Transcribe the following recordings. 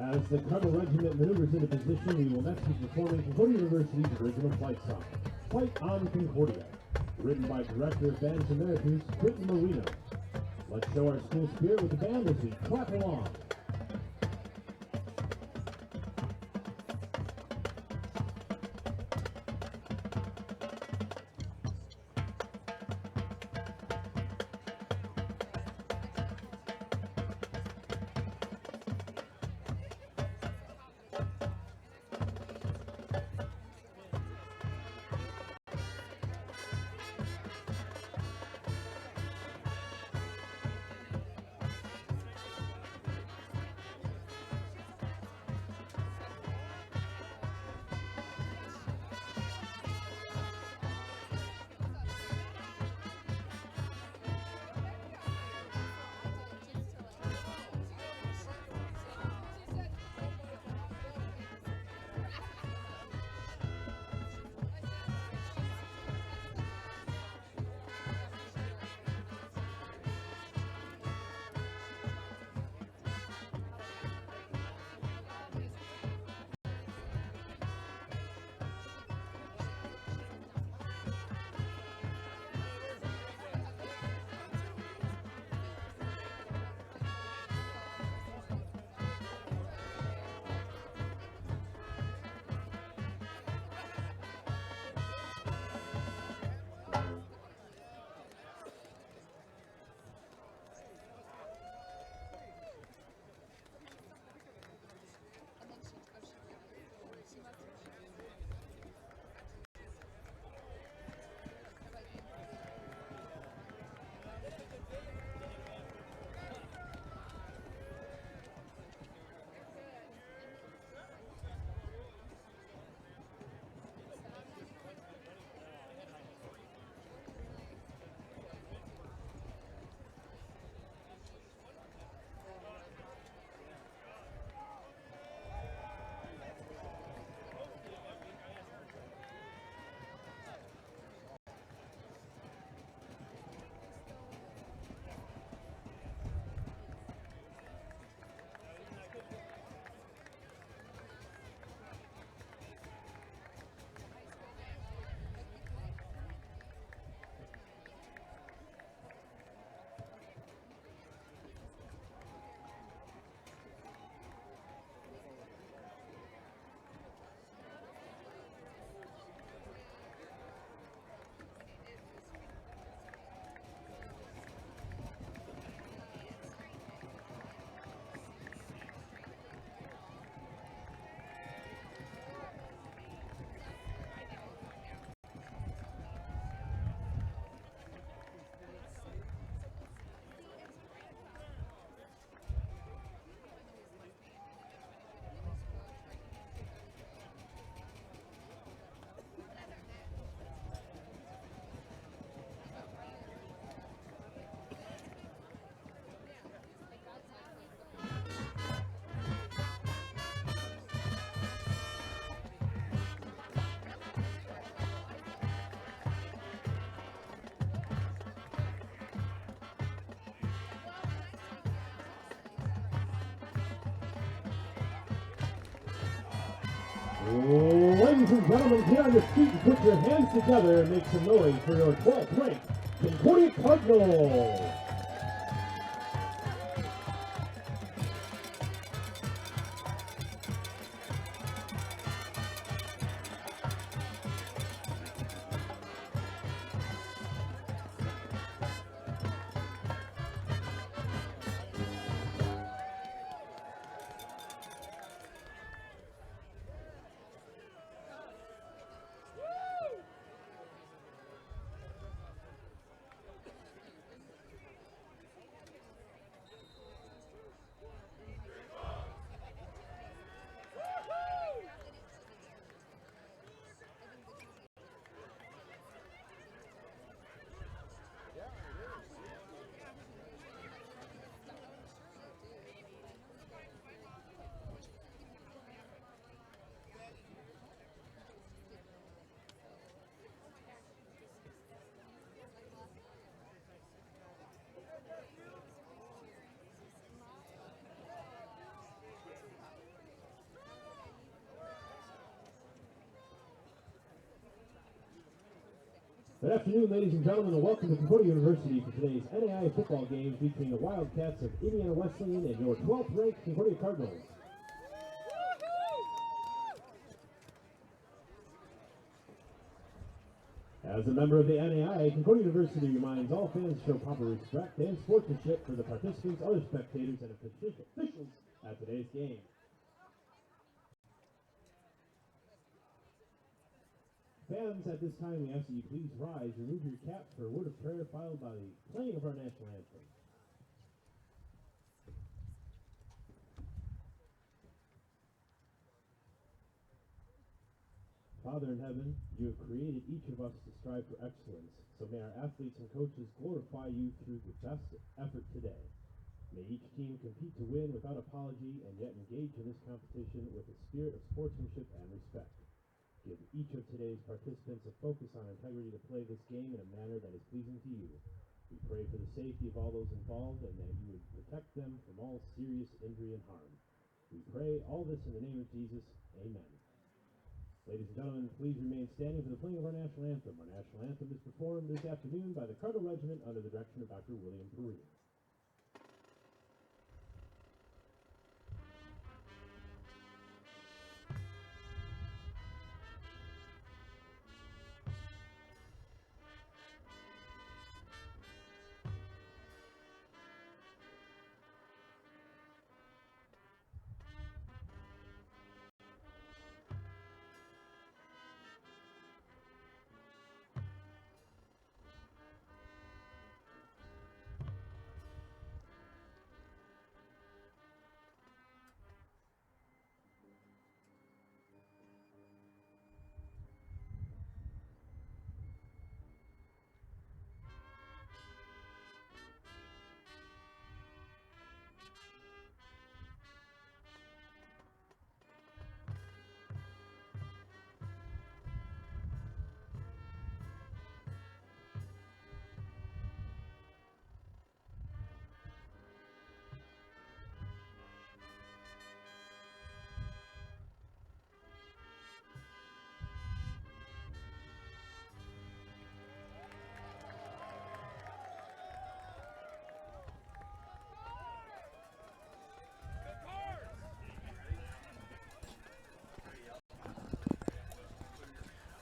As the Cardinal Regiment maneuvers into position, we will next be performing Concordia University's original flight song, Fight on Concordia, written by Director of Bands Emeritus Quentin Marino. Let's show our school spirit with the band as we clap along. Ladies and gentlemen, get on your feet and put your hands together and make some noise for your 12th ranked Concordia Cardinals. Good afternoon, ladies and gentlemen, and welcome to Concordia University for today's NAIA football game featuring the Wildcats of Indiana Wesleyan and your 12th-ranked Concordia Cardinals. As a member of the NAIA, Concordia University reminds all fans to show proper respect and sportsmanship for the participants, other spectators, and officials at today's game. Fans, at this time, we ask that you please rise, remove your caps for a word of prayer, followed by the playing of our national anthem. Father in heaven, you have created each of us to strive for excellence, so may our athletes and coaches glorify you through the best effort today. May each team compete to win without apology and yet engage in this competition with a spirit of sportsmanship and respect. Give each of today's participants a focus on integrity to play this game in a manner that is pleasing to you. We pray for the safety of all those involved and that you would protect them from all serious injury and harm. We pray all this in the name of Jesus. Amen. Ladies and gentlemen, please remain standing for the playing of our national anthem. Our national anthem is performed this afternoon by the Cardinal Regiment under the direction of Dr. William Perrine.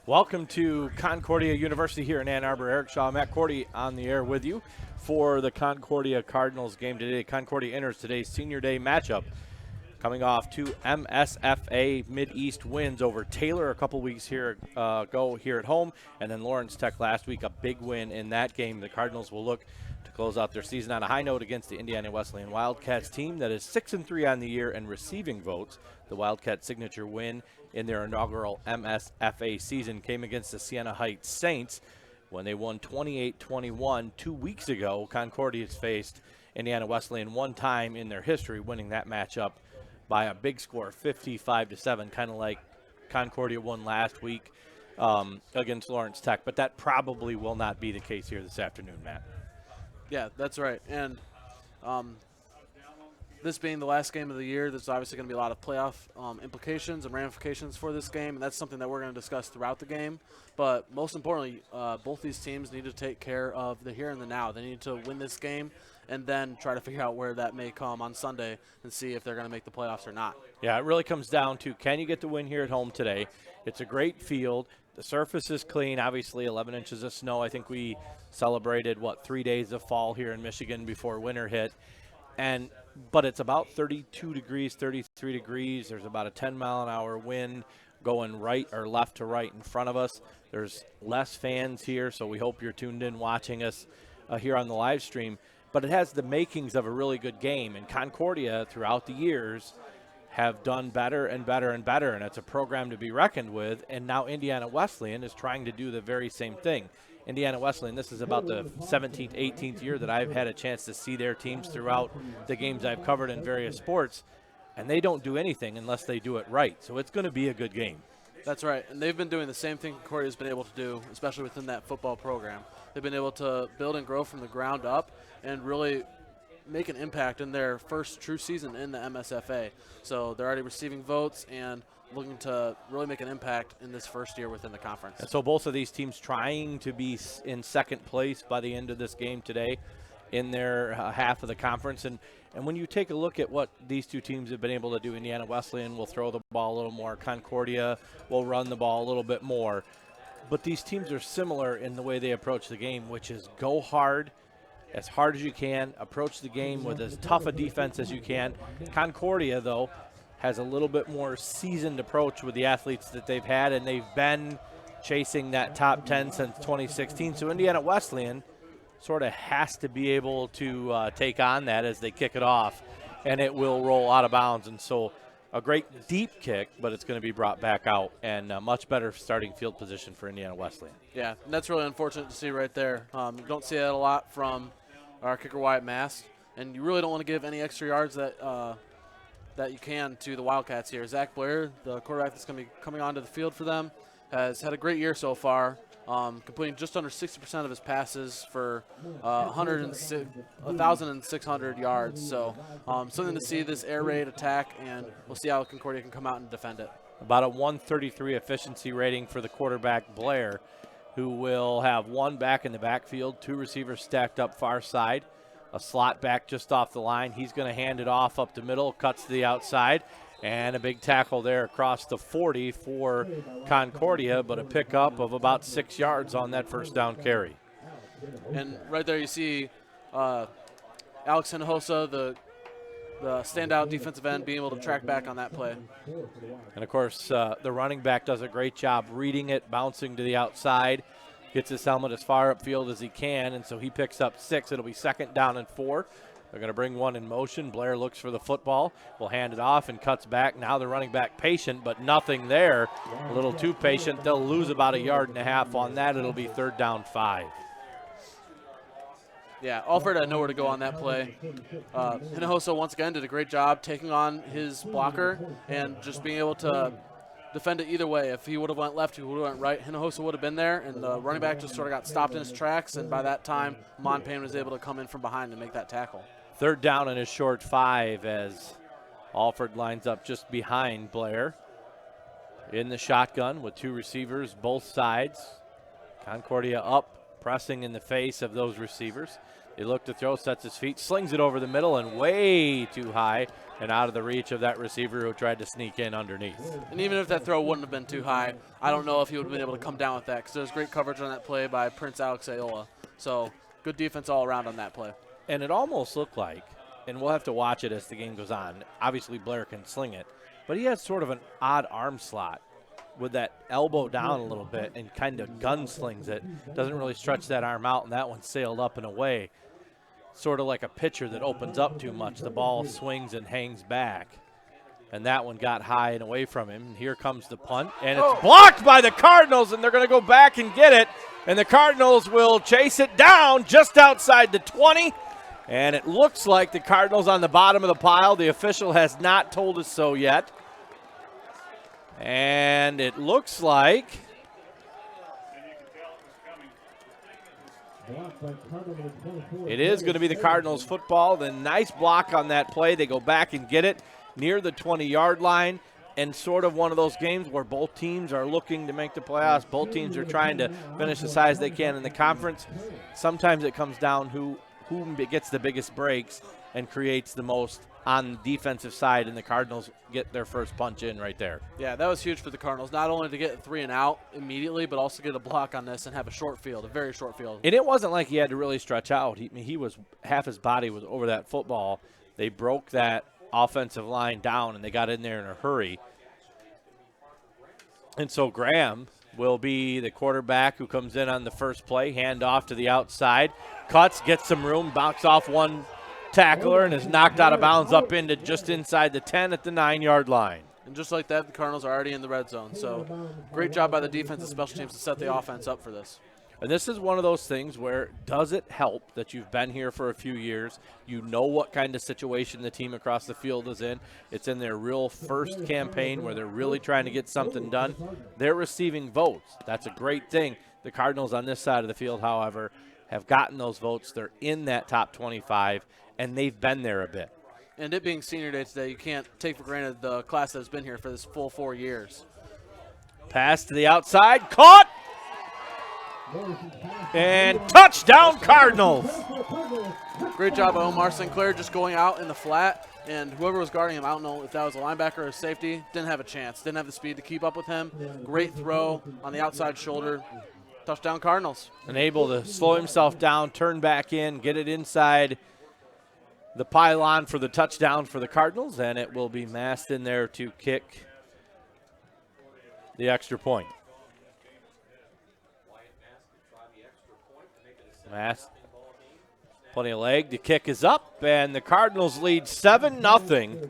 Welcome to Concordia University here in Ann Arbor. Eric Shaw, Matt Cordy on the air with you for the Concordia Cardinals game today. Concordia enters today's Senior Day matchup, coming off two MSFA Mid-East wins over Taylor a couple weeks ago here at home, and then Lawrence Tech last week, a big win in that game. The Cardinals will look to close out their season on a high note against the Indiana Wesleyan Wildcats team that is 6-3 on the year and receiving votes. The Wildcats' signature win in their inaugural MSFA season came against the Siena Heights Saints when they won 28-21 2 weeks ago. Concordia has faced Indiana Wesleyan one time in their history, winning that matchup by a big score, 55-7, kind of like Concordia won last week against Lawrence Tech. But that probably will not be the case here this afternoon, Matt. Yeah, that's right. And this being the last game of the year, there's obviously going to be a lot of playoff implications and ramifications for this game, and that's something that we're going to discuss throughout the game. But most importantly, both these teams need to take care of the here and the now. They need to win this game and then try to figure out where that may come on Sunday and see if they're going to make the playoffs or not. Yeah, it really comes down to, can you get the win here at home today? It's a great field. The surface is clean, obviously 11 inches of snow. I think we celebrated, 3 days of fall here in Michigan before winter hit. But it's about 32 degrees, 33 degrees. There's about a 10-mile-an-hour wind going right or left to right in front of us. There's less fans here, so we hope you're tuned in watching us here on the live stream. But it has the makings of a really good game, and Concordia throughout the years have done better and better and better, and it's a program to be reckoned with. And now Indiana Wesleyan is trying to do the very same thing. Indiana Wesleyan, this is about the 17th, 18th year that I've had a chance to see their teams throughout the games I've covered in various sports, and they don't do anything unless they do it right. So it's going to be a good game. That's right, and they've been doing the same thing Concordia's been able to do, especially within that football program. They've been able to build and grow from the ground up and really make an impact in their first true season in the MSFA. So they're already receiving votes and looking to really make an impact in this first year within the conference. And so both of these teams trying to be in second place by the end of this game today in their half of the conference. And when you take a look at what these two teams have been able to do, Indiana Wesleyan will throw the ball a little more. Concordia will run the ball a little bit more. But these teams are similar in the way they approach the game, which is go hard as you can, approach the game with as tough a defense as you can. Concordia, though, has a little bit more seasoned approach with the athletes that they've had, and they've been chasing that top 10 since 2016. So Indiana Wesleyan sort of has to be able to take on that as they kick it off, and it will roll out of bounds. And so a great deep kick, but it's going to be brought back out, and a much better starting field position for Indiana Wesleyan. Yeah, and that's really unfortunate to see right there. You don't see that a lot from our kicker Wyatt Mast, and you really don't want to give any extra yards that you can to the Wildcats here. Zach Blair, the quarterback that's going to be coming onto the field for them, has had a great year so far, completing just under 60% of his passes for 1,600 yards. So something to see this air raid attack, and we'll see how Concordia can come out and defend it. About a 133 efficiency rating for the quarterback Blair, who will have one back in the backfield, two receivers stacked up far side, a slot back just off the line. He's going to hand it off up the middle, cuts to the outside, and a big tackle there across the 40 for Concordia, but a pickup of about 6 yards on that first down carry. And right there you see Alex Hinojosa, the standout defensive end, being able to track back on that play. And, of course, the running back does a great job reading it, bouncing to the outside, gets his helmet as far upfield as he can, and so he picks up 6. It'll be 2nd down and 4. They're going to bring one in motion. Blair looks for the football, will hand it off and cuts back. Now the running back patient, but nothing there. A little too patient. They'll lose about 1.5 yards on that. It'll be 3rd down 5. Yeah, Alfred had nowhere to go on that play. Hinojosa, once again, did a great job taking on his blocker and just being able to defend it either way. If he would have went left, he would have went right. Hinojosa would have been there, and the running back just sort of got stopped in his tracks, and by that time, Monpayne was able to come in from behind and make that tackle. 3rd down and a short 5 as Alfred lines up just behind Blair in the shotgun with 2 receivers, both sides. Concordia up, pressing in the face of those receivers. They look to throw, sets his feet, slings it over the middle and way too high and out of the reach of that receiver who tried to sneak in underneath. And even if that throw wouldn't have been too high, I don't know if he would have been able to come down with that, because there was great coverage on that play by Prince Alex Ayola. So good defense all around on that play. And it almost looked like, and we'll have to watch it as the game goes on, obviously Blair can sling it, but he has sort of an odd arm slot with that elbow down a little bit and kind of gunslings it. Doesn't really stretch that arm out, and that one sailed up and away. Sort of like a pitcher that opens up too much. The ball swings and hangs back. And that one got high and away from him. And here comes the punt, and it's blocked by the Cardinals, and they're going to go back and get it. And the Cardinals will chase it down just outside the 20. And it looks like the Cardinals on the bottom of the pile. The official has not told us so yet. And it looks like it is going to be the Cardinals football. The nice block on that play. They go back and get it near the 20-yard line, and sort of one of those games where both teams are looking to make the playoffs. Both teams are trying to finish as high as they can in the conference. Sometimes it comes down who gets the biggest breaks and creates the most on the defensive side, and the Cardinals get their first punch in right there. Yeah, that was huge for the Cardinals, not only to get 3 and out immediately, but also get a block on this and have a short field, a very short field. And it wasn't like he had to really stretch out. He was, half his body was over that football. They broke that offensive line down, and they got in there in a hurry. And so Graham will be the quarterback who comes in on the first play, hand off to the outside, cuts, gets some room, bounce off one tackler, and is knocked out of bounds up into just inside the 10 at the 9-yard line. And just like that, the Cardinals are already in the red zone. So great job by the defense and special teams to set the offense up for this. And this is one of those things where, does it help that you've been here for a few years? You know what kind of situation the team across the field is in. It's in their real first campaign where they're really trying to get something done. They're receiving votes. That's a great thing. The Cardinals on this side of the field, however, have gotten those votes. They're in that top 25, and they've been there a bit. And it being senior day today, you can't take for granted the class that's been here for this full 4 years. Pass to the outside, caught, and touchdown Cardinals. Great job by Omar Sinclair just going out in the flat, and whoever was guarding him, I don't know if that was a linebacker or a safety, didn't have a chance, didn't have the speed to keep up with him. Great throw on the outside shoulder. Touchdown Cardinals. And able to slow himself down, turn back in, get it inside the pylon for the touchdown for the Cardinals, and it will be massed in there to kick the extra point. Mass, plenty of leg. The kick is up, and the Cardinals lead 7-0.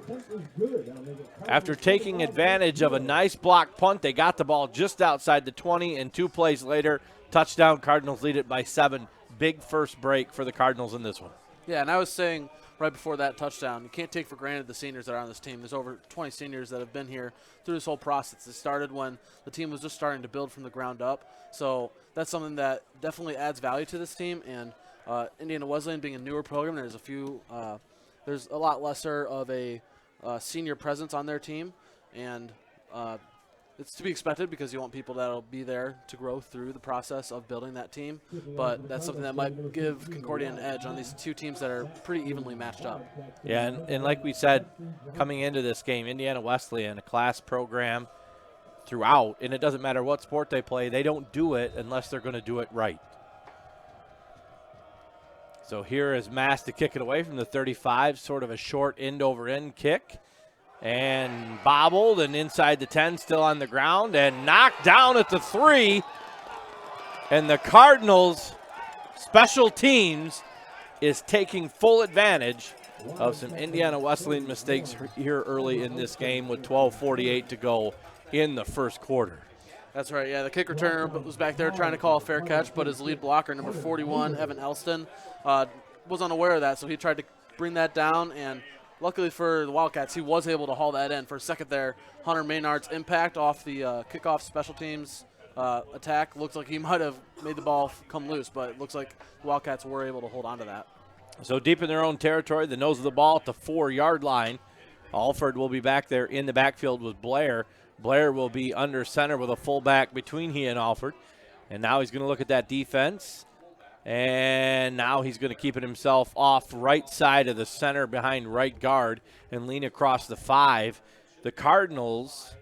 After taking advantage of a nice block punt, they got the ball just outside the 20, and 2 plays later, touchdown. Cardinals lead it by 7. Big first break for the Cardinals in this one. Yeah, and I was saying right before that touchdown, you can't take for granted the seniors that are on this team. There's over 20 seniors that have been here through this whole process. It started when the team was just starting to build from the ground up. So that's something that definitely adds value to this team. And Indiana Wesleyan being a newer program, there's a lot lesser of a senior presence on their team. And it's to be expected because you want people that will be there to grow through the process of building that team. But that's something that might give Concordia an edge on these 2 teams that are pretty evenly matched up. Yeah, and like we said, coming into this game, Indiana Wesleyan, a class program throughout, and it doesn't matter what sport they play, they don't do it unless they're going to do it right. So here is Mass to kick it away from the 35, sort of a short end-over-end kick. And bobbled and inside the 10, still on the ground, and knocked down at the 3. And the Cardinals special teams is taking full advantage of some Indiana Wesleyan mistakes here early in this game with 12:48 to go in the first quarter. That's right, yeah. The kick returner was back there trying to call a fair catch, but his lead blocker, number 41, Evan Elston, was unaware of that, so he tried to bring that down, and luckily for the Wildcats, he was able to haul that in. For a second there, Hunter Maynard's impact off the kickoff special teams attack looks like he might have made the ball come loose, but it looks like the Wildcats were able to hold on to that. So deep in their own territory, the nose of the ball at the 4-yard line. Alford will be back there in the backfield with Blair. Blair will be under center with a fullback between he and Alford. And now he's going to look at that defense. And now he's going to keep it himself off right side of the center behind right guard and lean across the 5. The Cardinals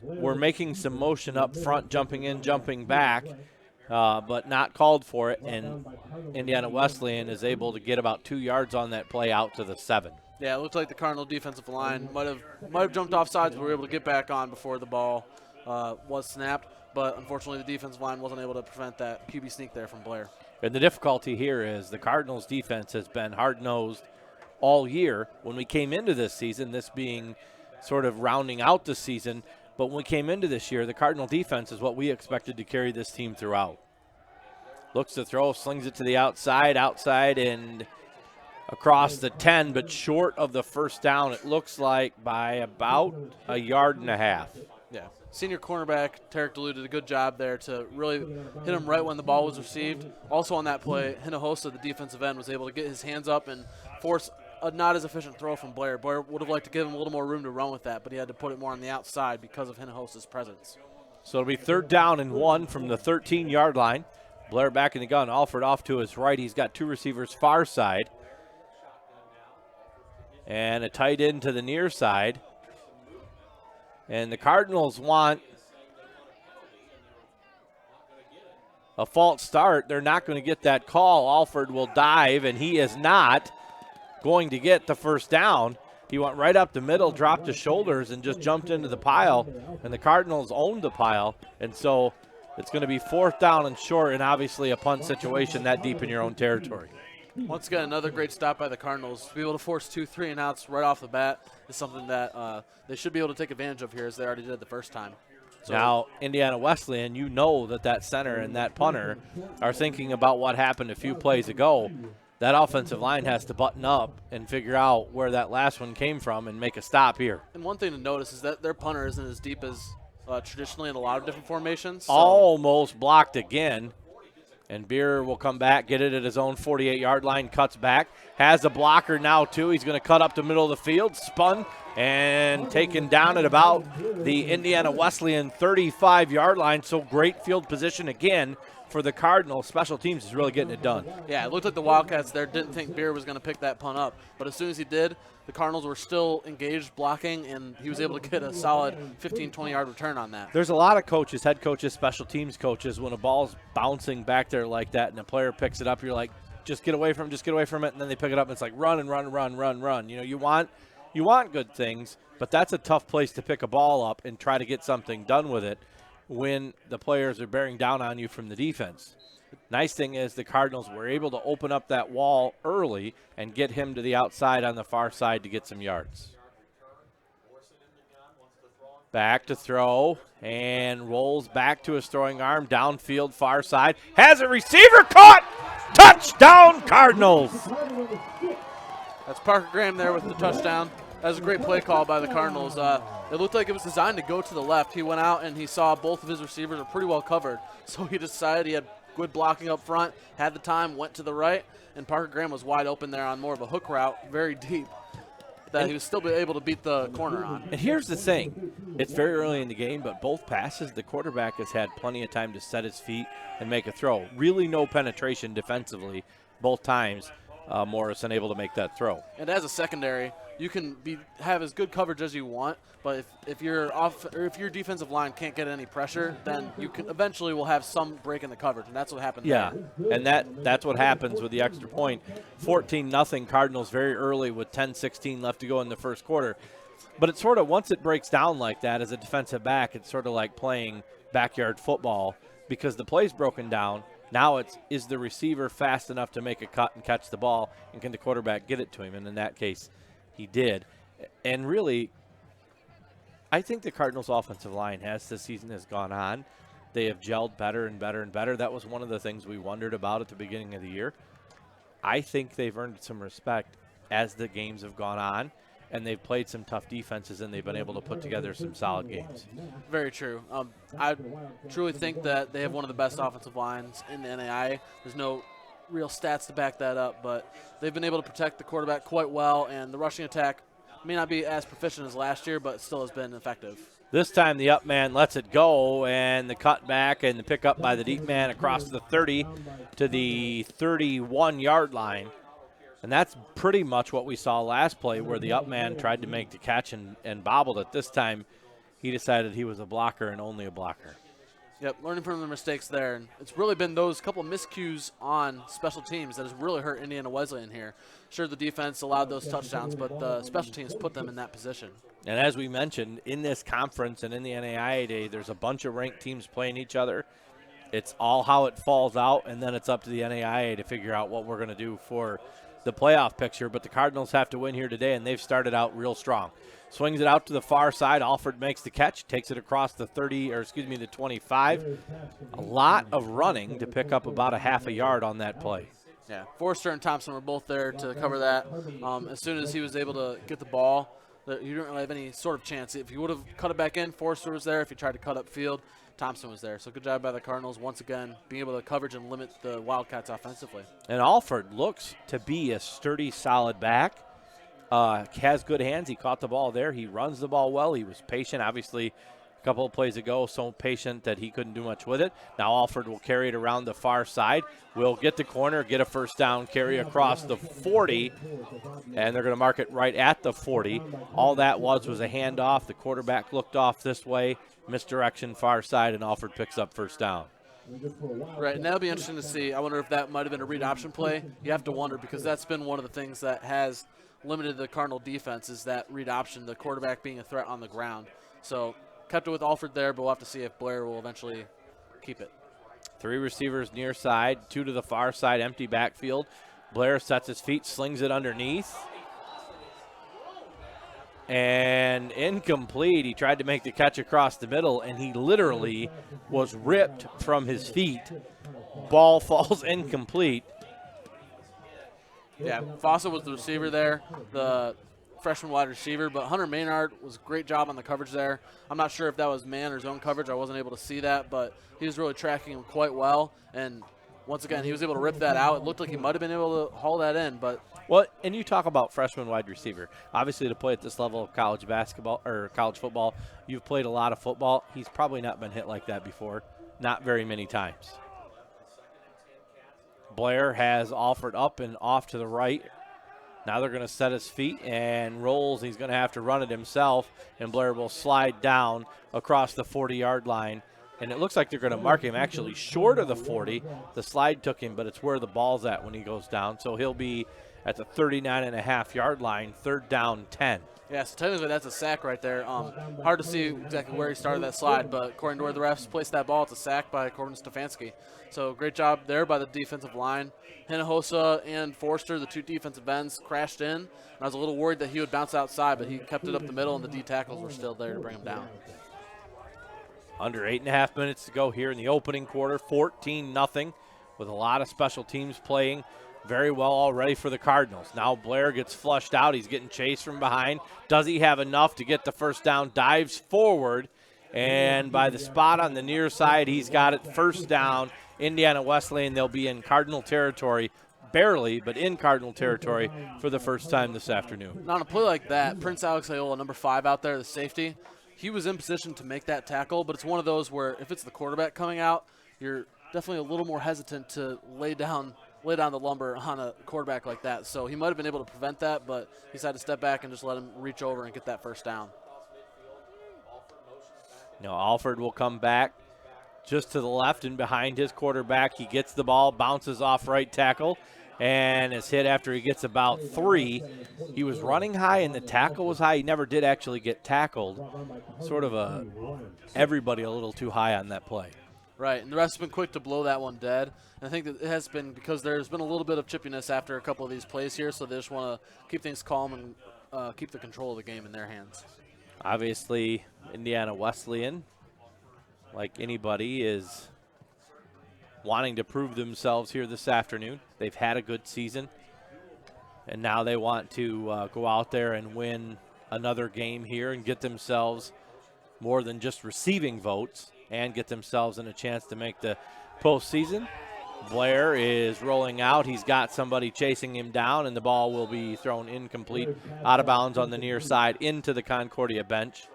were making some motion up front, jumping in, jumping back, but not called for it. And Indiana Wesleyan is able to get about 2 yards on that play out to the 7. Yeah, it looked like the Cardinal defensive line might have jumped off sides, but were able to get back on before the ball was snapped. But unfortunately, the defensive line wasn't able to prevent that QB sneak there from Blair. And the difficulty here is the Cardinals' defense has been hard-nosed all year. When we came into this season, this being sort of rounding out the season, but when we came into this year, the Cardinal defense is what we expected to carry this team throughout. Looks to throw, slings it to the outside, and across the 10, but short of the first down, it looks like by about a yard and a half. Yeah. Senior cornerback Tarek DeLue did a good job there to really hit him right when the ball was received. Also on that play, Hinojosa, the defensive end, was able to get his hands up and force a not as efficient throw from Blair. Blair would have liked to give him a little more room to run with that, but he had to put it more on the outside because of Hinojosa's presence. So it'll be 3rd down and 1 from the 13-yard line. Blair back in the gun. Alford off to his right. He's got 2 receivers far side. And a tight end to the near side. And the Cardinals want a false start. They're not going to get that call. Alford will dive, and he is not going to get the first down. He went right up the middle, dropped his shoulders, and just jumped into the pile. And the Cardinals owned the pile. And so it's going to be 4th down and short, and obviously a punt situation that deep in your own territory. Once again, another great stop by the Cardinals. To be able to force 2 3-and-outs right off the bat is something that they should be able to take advantage of here, as they already did the first time. So now, Indiana Wesleyan, you know that center and that punter are thinking about what happened a few plays ago. That offensive line has to button up and figure out where that last one came from and make a stop here. And one thing to notice is that their punter isn't as deep as traditionally in a lot of different formations. So almost blocked again. And Beer will come back, get it at his own 48-yard line, cuts back. Has a blocker now, too. He's going to cut up the middle of the field, spun, and taken down at about the Indiana Wesleyan 35-yard line. So great field position again for the Cardinals. Special teams is really getting it done. Yeah, it looked like the Wildcats there didn't think Beer was going to pick that punt up. But as soon as he did, the Cardinals were still engaged blocking, and he was able to get a solid 15, 20-yard return on that. There's a lot of coaches, head coaches, special teams coaches, when a ball's bouncing back there like that and a player picks it up, you're like, just get away from it, and then they pick it up, and it's like run and run, run, run, run. You know, you want good things, but that's a tough place to pick a ball up and try to get something done with it when the players are bearing down on you from the defense. Nice thing is the Cardinals were able to open up that wall early and get him to the outside on the far side to get some yards. Back to throw and rolls back to his throwing arm, downfield, far side. Has a receiver caught! Touchdown, Cardinals! That's Parker Graham there with the touchdown. That was a great play call by the Cardinals. It looked like it was designed to go to the left. He went out and he saw both of his receivers are pretty well covered. So he decided he had good blocking up front, had the time, went to the right, and Parker Graham was wide open there on more of a hook route, very deep, that he was still able to beat the corner on. And here's the thing. It's very early in the game, but both passes, the quarterback has had plenty of time to set his feet and make a throw. Really no penetration defensively both times. Morrison able to make that throw. And as a secondary, you can have as good coverage as you want, but if your defensive line can't get any pressure, then you can eventually will have some break in the coverage, and that's what happened. Yeah, there. And that's what happens with the extra point. 14-0 Cardinals very early with 10-16 left to go in the first quarter. But it's sort of, once it breaks down like that as a defensive back, it's sort of like playing backyard football because the play's broken down. Now is the receiver fast enough to make a cut and catch the ball, and can the quarterback get it to him? And in that case, he did. And really, I think the Cardinals' offensive line, as the season has gone on, they have gelled better and better and better. That was one of the things we wondered about at the beginning of the year. I think they've earned some respect as the games have gone on, and they've played some tough defenses, and they've been able to put together some solid games. Very true. I truly think that they have one of the best offensive lines in the NAIA. There's no real stats to back that up, but they've been able to protect the quarterback quite well, and the rushing attack may not be as proficient as last year, but still has been effective. This time the up man lets it go, and the cut back and the pick up by the deep man across the 30 to the 31-yard line. And that's pretty much what we saw last play, where the up man tried to make the catch and bobbled it. This time he decided he was a blocker and only a blocker. Yep, learning from the mistakes there. And it's really been those couple of miscues on special teams that has really hurt Indiana Wesleyan here. Sure, the defense allowed those touchdowns, but the special teams put them in that position. And as we mentioned, in this conference and in the NAIA day, there's a bunch of ranked teams playing each other. It's all how it falls out, and then it's up to the NAIA to figure out what we're going to do for the playoff picture. But the Cardinals have to win here today, and they've started out real strong. Swings it out to the far side. Alford makes the catch, takes it across the 25. A lot of running to pick up about a half a yard on that play. Yeah, Forrester and Thompson were both there to cover that. As soon as he was able to get the ball, you didn't really have any sort of chance. If you would have cut it back in, Forrester was there. If you tried to cut up field, Thompson was there. So good job by the Cardinals once again, being able to coverage and limit the Wildcats offensively. And Alford looks to be a sturdy, solid back. Has good hands. He caught the ball there. He runs the ball well. He was patient. Obviously, a couple of plays ago, so patient that he couldn't do much with it. Now Alford will carry it around the far side. Will get the corner, get a first down, carry across the 40, and they're going to mark it right at the 40. All that was a handoff. The quarterback looked off this way, misdirection far side, and Alford picks up first down. Right, and that'll be interesting to see. I wonder if that might have been a read option play. You have to wonder, because that's been one of the things that has limited the Cardinal defense, is that read option, the quarterback being a threat on the ground. So kept it with Alford there, but we'll have to see if Blair will eventually keep it. 3 receivers near side, 2 to the far side, empty backfield. Blair sets his feet, slings it underneath. And incomplete. He tried to make the catch across the middle, and he literally was ripped from his feet. Ball falls incomplete. Yeah, Fawcett was the receiver there, the freshman wide receiver, but Hunter Maynard was a great job on the coverage there. I'm not sure if that was man or zone coverage. I wasn't able to see that, but he was really tracking him quite well. And once again, he was able to rip that out. It looked like he might have been able to haul that in, but well, and you talk about freshman wide receiver. Obviously, to play at this level of college basketball or college football, you've played a lot of football. He's probably not been hit like that before, not very many times. Blair has offered up and off to the right. Now they're going to set his feet and rolls. He's going to have to run it himself, and Blair will slide down across the 40-yard line. And it looks like they're going to mark him actually short of the 40. The slide took him, but it's where the ball's at when he goes down. So he'll be at the 39.5-yard line, 3rd down 10. Yeah, so technically that's a sack right there. Hard to see exactly where he started that slide, but according to where the refs placed that ball, it's a sack by Corbin Stefanski. So great job there by the defensive line. Hinojosa and Forster, the 2 defensive ends, crashed in. And I was a little worried that he would bounce outside, but he kept it up the middle, and the D tackles were still there to bring him down. Under 8.5 minutes to go here in the opening quarter, 14-0, with a lot of special teams playing very well already for the Cardinals. Now Blair gets flushed out. He's getting chased from behind. Does he have enough to get the first down? Dives forward, and by the spot on the near side, he's got it. First down, Indiana Wesleyan. They'll be in Cardinal territory, barely, but in Cardinal territory for the first time this afternoon. Now on a play like that, Prince Alex Ayola, number 5 out there, the safety, he was in position to make that tackle, but it's one of those where if it's the quarterback coming out, you're definitely a little more hesitant to lay down the lumber on a quarterback like that. So he might have been able to prevent that, but he decided to step back and just let him reach over and get that first down. Now Alford will come back just to the left and behind his quarterback. He gets the ball, bounces off right tackle, and is hit after he gets about 3. He was running high and the tackle was high. He never did actually get tackled. Sort of everybody a little too high on that play. Right, and the refs have been quick to blow that one dead. And I think that it has been because there's been a little bit of chippiness after a couple of these plays here, so they just want to keep things calm and keep the control of the game in their hands. Obviously, Indiana Wesleyan, like anybody, is wanting to prove themselves here this afternoon. They've had a good season, and now they want to go out there and win another game here and get themselves more than just receiving votes and get themselves in a chance to make the postseason. Blair is rolling out. He's got somebody chasing him down, and the ball will be thrown incomplete, out of bounds on the near side into the Concordia bench.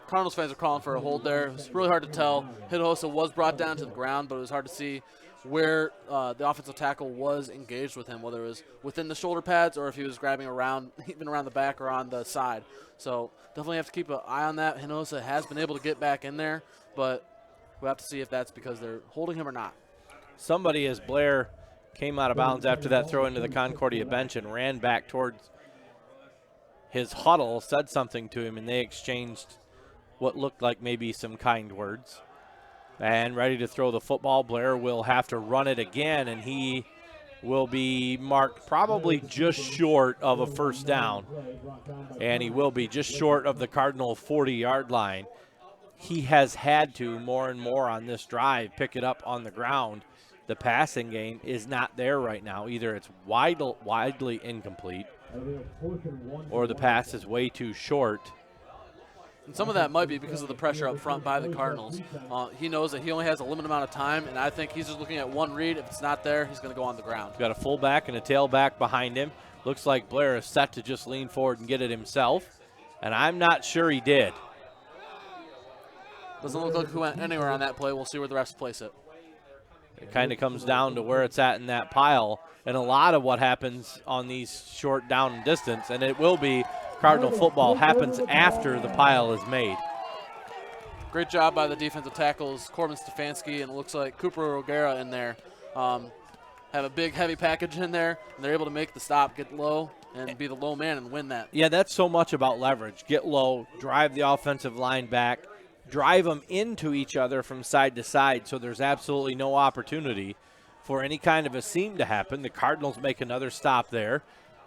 Cardinals fans are calling for a hold there. It's really hard to tell. Hinojosa was brought down to the ground, but it was hard to see where the offensive tackle was engaged with him, whether it was within the shoulder pads or if he was grabbing around, even around the back or on the side. So definitely have to keep an eye on that. Hinojosa has been able to get back in there, but we'll have to see if that's because they're holding him or not. Somebody, as Blair came out of bounds after that throw into the Concordia bench and ran back towards his huddle, said something to him, and they exchanged what looked like maybe some kind words. And ready to throw the football. Blair will have to run it again, and he will be marked probably just short of a first down. And he will be just short of the Cardinal 40-yard line. He has had to, more and more on this drive, pick it up on the ground. The passing game is not there right now. Either it's widely incomplete or the pass is way too short. And some of that might be because of the pressure up front by the Cardinals. He knows that he only has a limited amount of time, and I think he's just looking at one read. If it's not there, he's going to go on the ground. Got a fullback and a tailback behind him. Looks like Blair is set to just lean forward and get it himself, and I'm not sure he did. Doesn't look like he went anywhere on that play. We'll see where the refs place it. It kind of comes down to where it's at in that pile, and a lot of what happens on these short down and distance, and it will be Cardinal football, happens after the pile is made. Great job by the defensive tackles, Corbin Stefanski, and it looks like Cooper O'Gara in there. Have a big, heavy package in there, and they're able to make the stop, get low, and be the low man and win that. Yeah, that's so much about leverage. Get low, drive the offensive line back, drive them into each other from side to side, so there's absolutely no opportunity for any kind of a seam to happen. The Cardinals make another stop there,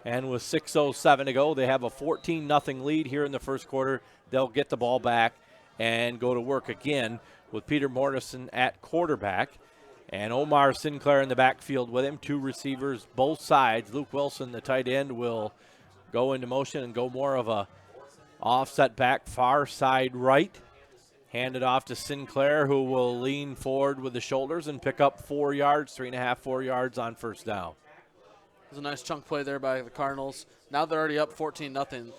and with 6:07 to go, they have a 14-0 lead here in the first quarter. They'll get the ball back and go to work again with Peter Morrison at quarterback and Omar Sinclair in the backfield with him. 2 receivers, both sides. Luke Wilson, the tight end, will go into motion and go more of a offset back, far side right. Hand it off to Sinclair, who will lean forward with the shoulders and pick up 4 yards, 3.5, 4 yards on first down. It was a nice chunk play there by the Cardinals. Now they're already up 14-0.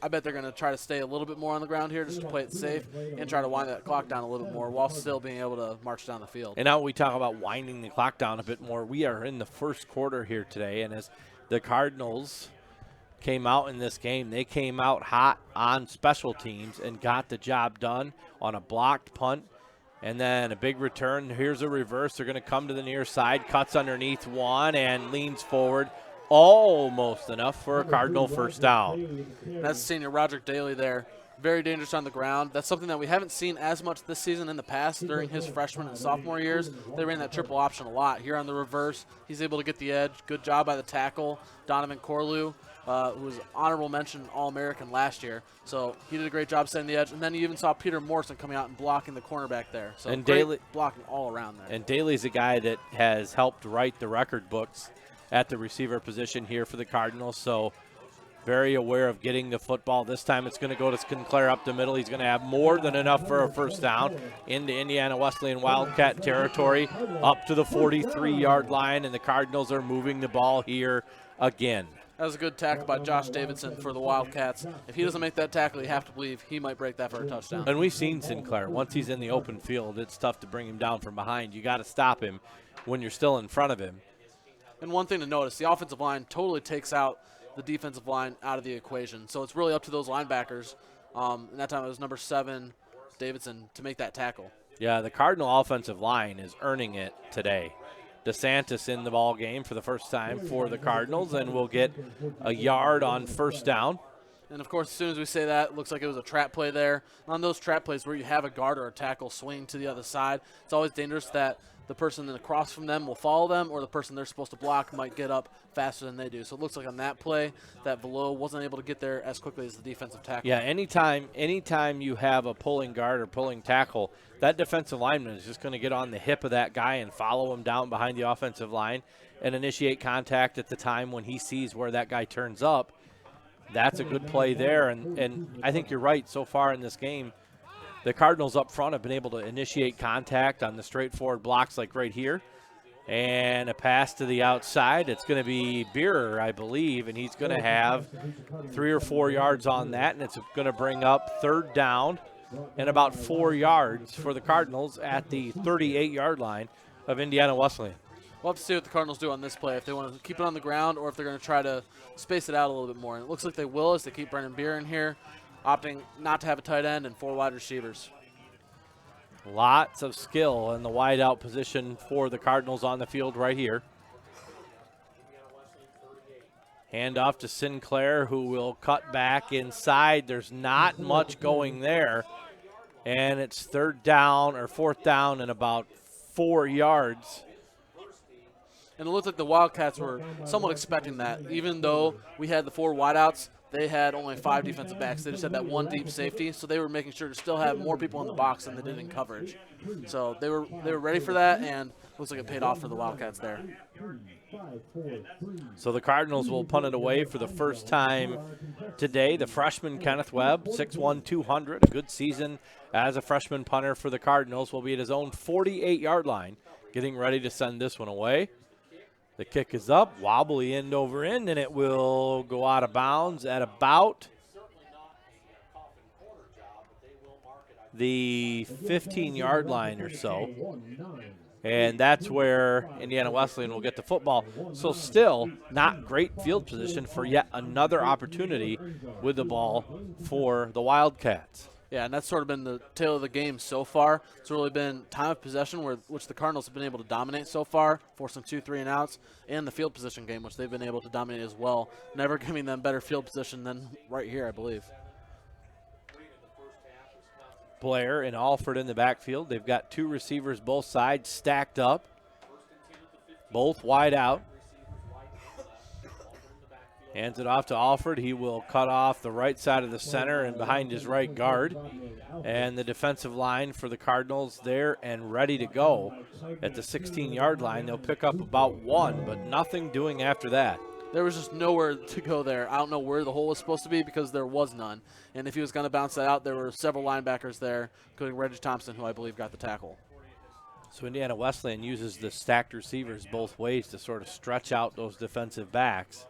I bet they're going to try to stay a little bit more on the ground here just to play it safe and try to wind that clock down a little bit more while still being able to march down the field. And now we talk about winding the clock down a bit more. We are in the first quarter here today, and as the Cardinals came out in this game, they came out hot on special teams and got the job done on a blocked punt. And then a big return. Here's a reverse. They're going to come to the near side, cuts underneath one, and leans forward almost enough for a Cardinal first down. That's senior Roderick Daly there. Very dangerous on the ground. That's something that we haven't seen as much this season in the past during his freshman and sophomore years. They ran that triple option a lot. Here on the reverse, he's able to get the edge. Good job by the tackle, Donovan Corlew, who was honorable mention All-American last year. So he did a great job setting the edge. And then you even saw Peter Morrison coming out and blocking the cornerback there. So and great Daly, blocking all around there. And Daly's a guy that has helped write the record books at the receiver position here for the Cardinals. So very aware of getting the football. This time it's going to go to Sinclair up the middle. He's going to have more than enough for a first down into Indiana Wesleyan Wildcat territory up to the 43-yard line, and the Cardinals are moving the ball here again. That was a good tackle by Josh Davidson for the Wildcats. If he doesn't make that tackle, you have to believe he might break that for a touchdown. And we've seen Sinclair. Once he's in the open field, it's tough to bring him down from behind. You got to stop him when you're still in front of him. And one thing to notice, the offensive line totally takes out the defensive line out of the equation. So it's really up to those linebackers. And that time it was number 7, Davidson, to make that tackle. Yeah, the Cardinal offensive line is earning it today. DeSantis in the ball game for the first time for the Cardinals, and will get a yard on first down. And, of course, as soon as we say that, it looks like it was a trap play there. On those trap plays where you have a guard or a tackle swing to the other side, it's always dangerous that the person across from them will follow them, or the person they're supposed to block might get up faster than they do. So it looks like on that play that Velo wasn't able to get there as quickly as the defensive tackle. Yeah, anytime you have a pulling guard or pulling tackle, that defensive lineman is just going to get on the hip of that guy and follow him down behind the offensive line and initiate contact at the time when he sees where that guy turns up. That's a good play there, and I think you're right. So far in this game, the Cardinals up front have been able to initiate contact on the straightforward blocks like right here. And a pass to the outside. It's going to be Beerer, I believe, and he's going to have 3 or 4 yards on that, and it's going to bring up third down and about 4 yards for the Cardinals at the 38-yard line of Indiana Wesleyan. We'll have to see what the Cardinals do on this play, if they want to keep it on the ground or if they're going to try to space it out a little bit more. And it looks like they will as they keep Brennan Beer in here, opting not to have a tight end and 4 wide receivers. Lots of skill in the wide out position for the Cardinals on the field right here. Hand off to Sinclair, who will cut back inside. There's not much going there. And it's third down or fourth down and about 4 yards. And it looked like the Wildcats were somewhat expecting that. Even though we had the 4 wideouts, they had only 5 defensive backs. They just had that 1 deep safety, so they were making sure to still have more people in the box than they did in coverage. So they were ready for that, and looks like it paid off for the Wildcats there. So the Cardinals will punt it away for the first time today. The freshman Kenneth Webb, 6'1", 200, a good season as a freshman punter for the Cardinals, will be at his own 48-yard line, getting ready to send this one away. The kick is up, wobbly end over end, and it will go out of bounds at about the 15-yard line or so. And that's where Indiana Wesleyan will get the football. So still not great field position for yet another opportunity with the ball for the Wildcats. Yeah, and that's sort of been the tale of the game so far. It's really been time of possession, which the Cardinals have been able to dominate so far, forcing 2 3-and-outs, and the field position game, which they've been able to dominate as well, never giving them better field position than right here, I believe. Blair and Alford in the backfield. They've got 2 receivers both sides stacked up, both wide out. Hands it off to Alford. He will cut off the right side of the center and behind his right guard. And the defensive line for the Cardinals there and ready to go at the 16-yard line. They'll pick up about 1, but nothing doing after that. There was just nowhere to go there. I don't know where the hole was supposed to be because there was none. And if he was going to bounce that out, there were several linebackers there, including Reggie Thompson, who I believe got the tackle. So Indiana Wesleyan uses the stacked receivers both ways to sort of stretch out those defensive backs.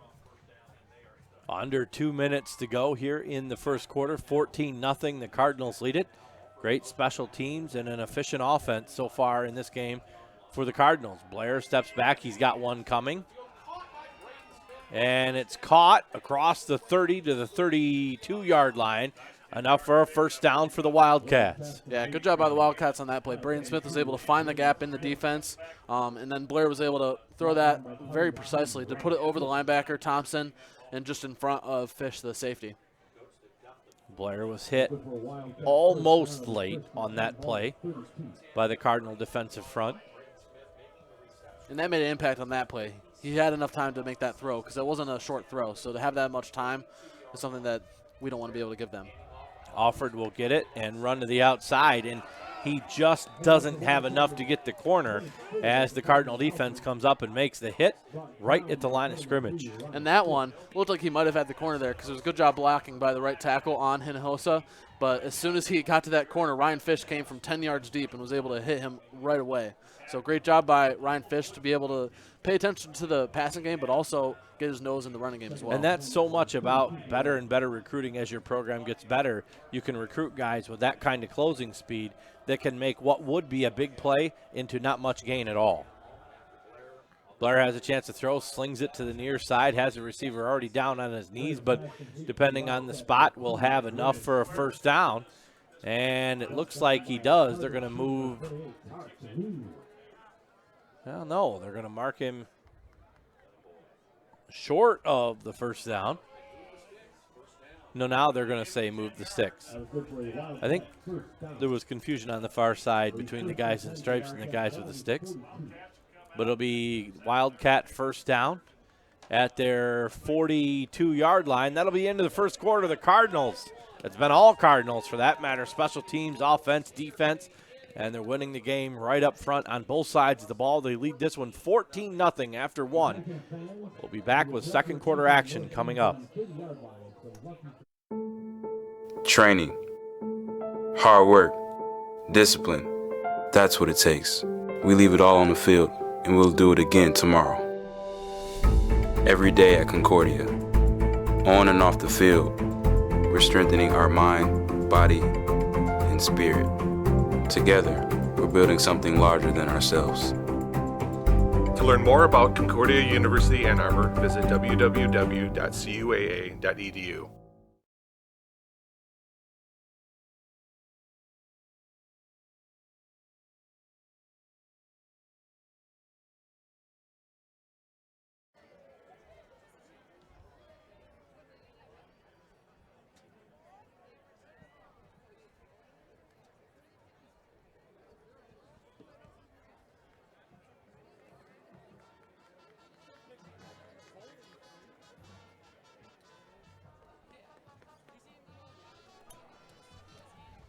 Under 2 minutes to go here in the first quarter, 14-0. The Cardinals lead it. Great special teams and an efficient offense so far in this game for the Cardinals. Blair steps back. He's got one coming. And it's caught across the 30 to the 32-yard line. Enough for a first down for the Wildcats. Yeah, good job by the Wildcats on that play. Braden Smith was able to find the gap in the defense, and then Blair was able to throw that very precisely to put it over the linebacker, Thompson, and just in front of Fish, the safety. Blair was hit almost late on that play by the Cardinal defensive front. And that made an impact on that play. He had enough time to make that throw because it wasn't a short throw. So to have that much time is something that we don't want to be able to give them. Alford will get it and run to the outside, and he just doesn't have enough to get the corner as the Cardinal defense comes up and makes the hit right at the line of scrimmage. And that one looked like he might have had the corner there because it was a good job blocking by the right tackle on Hinojosa. But as soon as he got to that corner, Ryan Fish came from 10 yards deep and was able to hit him right away. So great job by Ryan Fish to be able to pay attention to the passing game, but also get his nose in the running game as well. And that's so much about better and better recruiting. As your program gets better, you can recruit guys with that kind of closing speed that can make what would be a big play into not much gain at all. Blair has a chance to throw, slings it to the near side, has a receiver already down on his knees, but depending on the spot, will have enough for a first down. And it looks like he does. They're going to move. Well, no, they're going to mark him short of the first down. No, now they're going to say move the sticks. I think there was confusion on the far side between the guys in stripes and the guys with the sticks. But it'll be Wildcat first down at their 42-yard line. That'll be into the first quarter of the Cardinals. It's been all Cardinals for that matter. Special teams, offense, defense. And they're winning the game right up front on both sides of the ball. They lead this one 14-0 after one. We'll be back with second quarter action coming up. Training, hard work, discipline. That's what it takes. We leave it all on the field, and we'll do it again tomorrow. Every day at Concordia, on and off the field, we're strengthening our mind, body, and spirit. Together, we're building something larger than ourselves. To learn more about Concordia University Ann Arbor, visit www.cuaa.edu.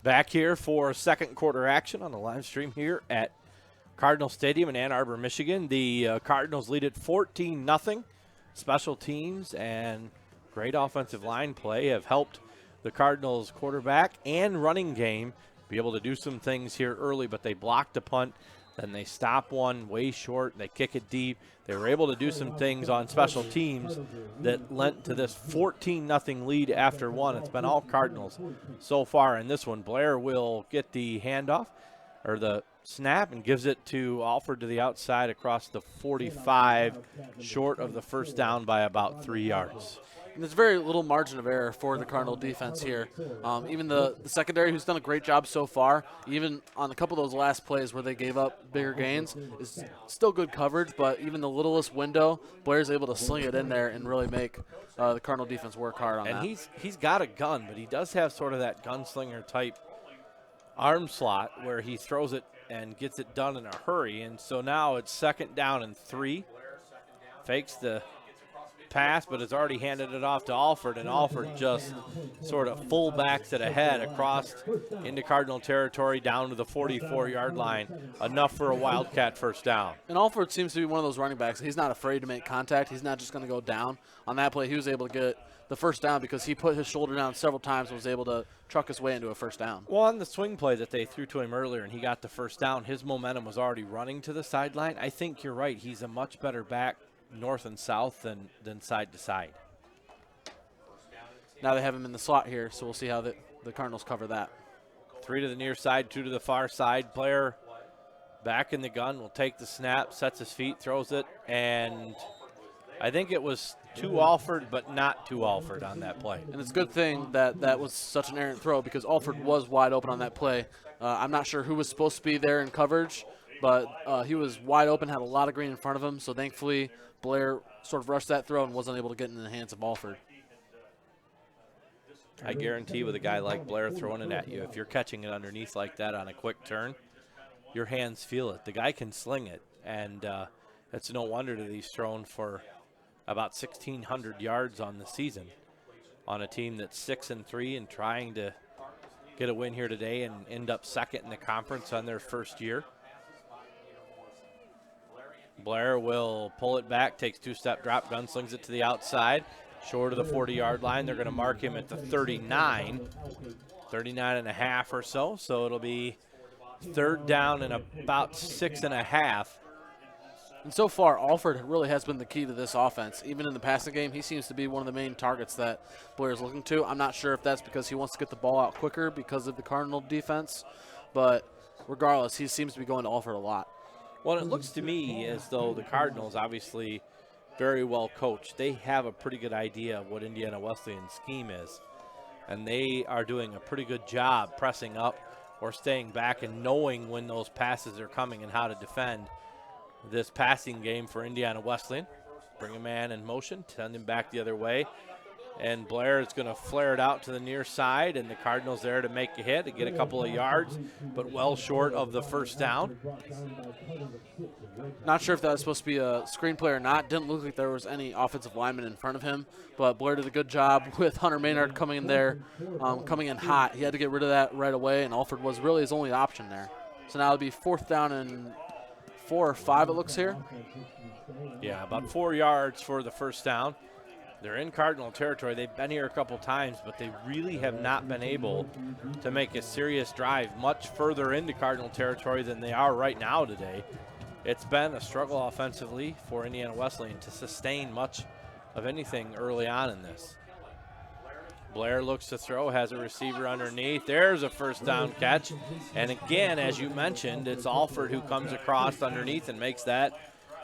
Back here for second quarter action on the live stream here at Cardinal Stadium in Ann Arbor, Michigan. The Cardinals lead it 14-0. Special teams and great offensive line play have helped the Cardinals quarterback and running game be able to do some things here early, but they blocked a punt, then they stop one way short, they kick it deep. They were able to do some things on special teams that lent to this 14-0 lead after one. It's been all Cardinals so far in this one. Blair will get the handoff or the snap and gives it to Alford to the outside across the 45, short of the first down by about 3 yards. And there's very little margin of error for the Cardinal defense here. Even the secondary, who's done a great job so far, even on a couple of those last plays where they gave up bigger gains, is still good coverage, but even the littlest window, Blair's able to sling it in there and really make the Cardinal defense work hard on that. And he's got a gun, but he does have sort of that gunslinger type arm slot where he throws it and gets it done in a hurry. And so now it's second down and 3. Fakes the pass, but has already handed it off to Alford, and Alford just sort of full backs it ahead across into Cardinal territory down to the 44-yard line, enough for a Wildcat first down. And Alford seems to be one of those running backs. He's not afraid to make contact. He's not just going to go down. On that play, he was able to get the first down because he put his shoulder down several times and was able to truck his way into a first down. Well, on the swing play that they threw to him earlier and he got the first down, his momentum was already running to the sideline. I think you're right. He's a much better back north and south than side to side. Now they have him in the slot here, so we'll see how the Cardinals cover that. 3 to the near side, 2 to the far side. Blair back in the gun, will take the snap, sets his feet, throws it, and I think it was to Alford, but not to Alford on that play. And it's a good thing that was such an errant throw because Alford was wide open on that play. I'm not sure who was supposed to be there in coverage, but he was wide open, had a lot of green in front of him, so thankfully Blair sort of rushed that throw and wasn't able to get in the hands of Alford. I guarantee with a guy like Blair throwing it at you, if you're catching it underneath like that on a quick turn, your hands feel it. The guy can sling it, and it's no wonder that he's thrown for about 1,600 yards on the season on a team that's 6-3 and trying to get a win here today and end up second in the conference on their first year. Blair will pull it back, takes 2-step drop, gunslings it to the outside, short of the 40-yard line. They're going to mark him at the 39 and a half or so. So it'll be third down and about 6.5. And so far, Alford really has been the key to this offense. Even in the passing game, he seems to be one of the main targets that Blair is looking to. I'm not sure if that's because he wants to get the ball out quicker because of the Cardinal defense, but regardless, he seems to be going to Alford a lot. Well, it looks to me as though the Cardinals, obviously very well coached, they have a pretty good idea of what Indiana Wesleyan's scheme is, and they are doing a pretty good job pressing up or staying back and knowing when those passes are coming and how to defend this passing game for Indiana Wesleyan. Bring a man in motion, send him back the other way, and Blair is going to flare it out to the near side, and the Cardinals there to make a hit, to get a couple of yards, but well short of the first down. Not sure if that was supposed to be a screen play or not. Didn't look like there was any offensive lineman in front of him, but Blair did a good job with Hunter Maynard coming in there, coming in hot. He had to get rid of that right away, and Alford was really his only option there. So now it'll be fourth down and 4 or 5, it looks here. Yeah, about 4 yards for the first down. They're in Cardinal territory. They've been here a couple times, but they really have not been able to make a serious drive much further into Cardinal territory than they are right now today. It's been a struggle offensively for Indiana Wesleyan to sustain much of anything early on in this. Blair looks to throw, has a receiver underneath. There's a first down catch. And again, as you mentioned, it's Alford who comes across underneath and makes that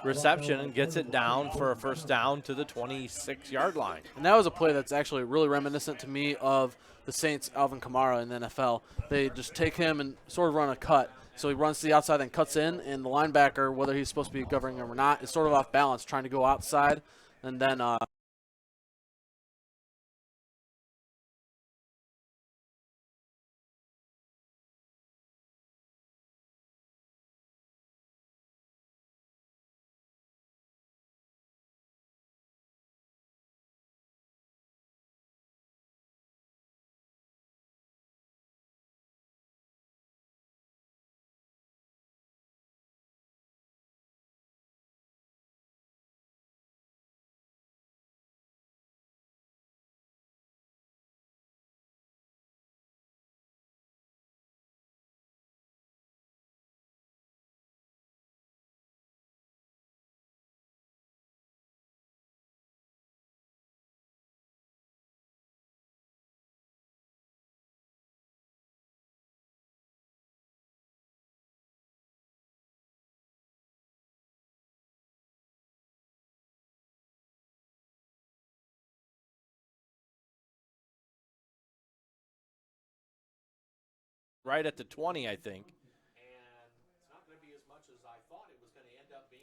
reception and gets it down for a first down to the 26-yard line. And that was a play that's actually really reminiscent to me of the Saints' Alvin Kamara in the NFL. They just take him and sort of run a cut. So he runs to the outside and cuts in, and the linebacker, whether he's supposed to be covering him or not, is sort of off balance, trying to go outside, and then right at the 20, I think.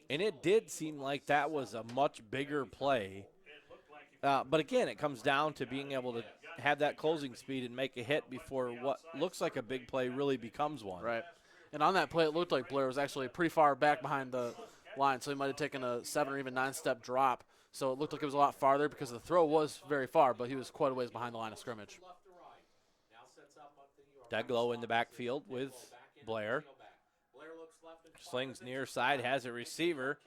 And it did seem like that was a much bigger play. But again, it comes down to being able to have that closing speed and make a hit before what looks like a big play really becomes one. right. And on that play, it looked like Blair was actually pretty far back behind the line, so he might have taken a 7 or even 9-step drop. So it looked like it was a lot farther because the throw was very far, but he was quite a ways behind the line of scrimmage. Deglow in the backfield with Blair. Slings near side, has a receiver,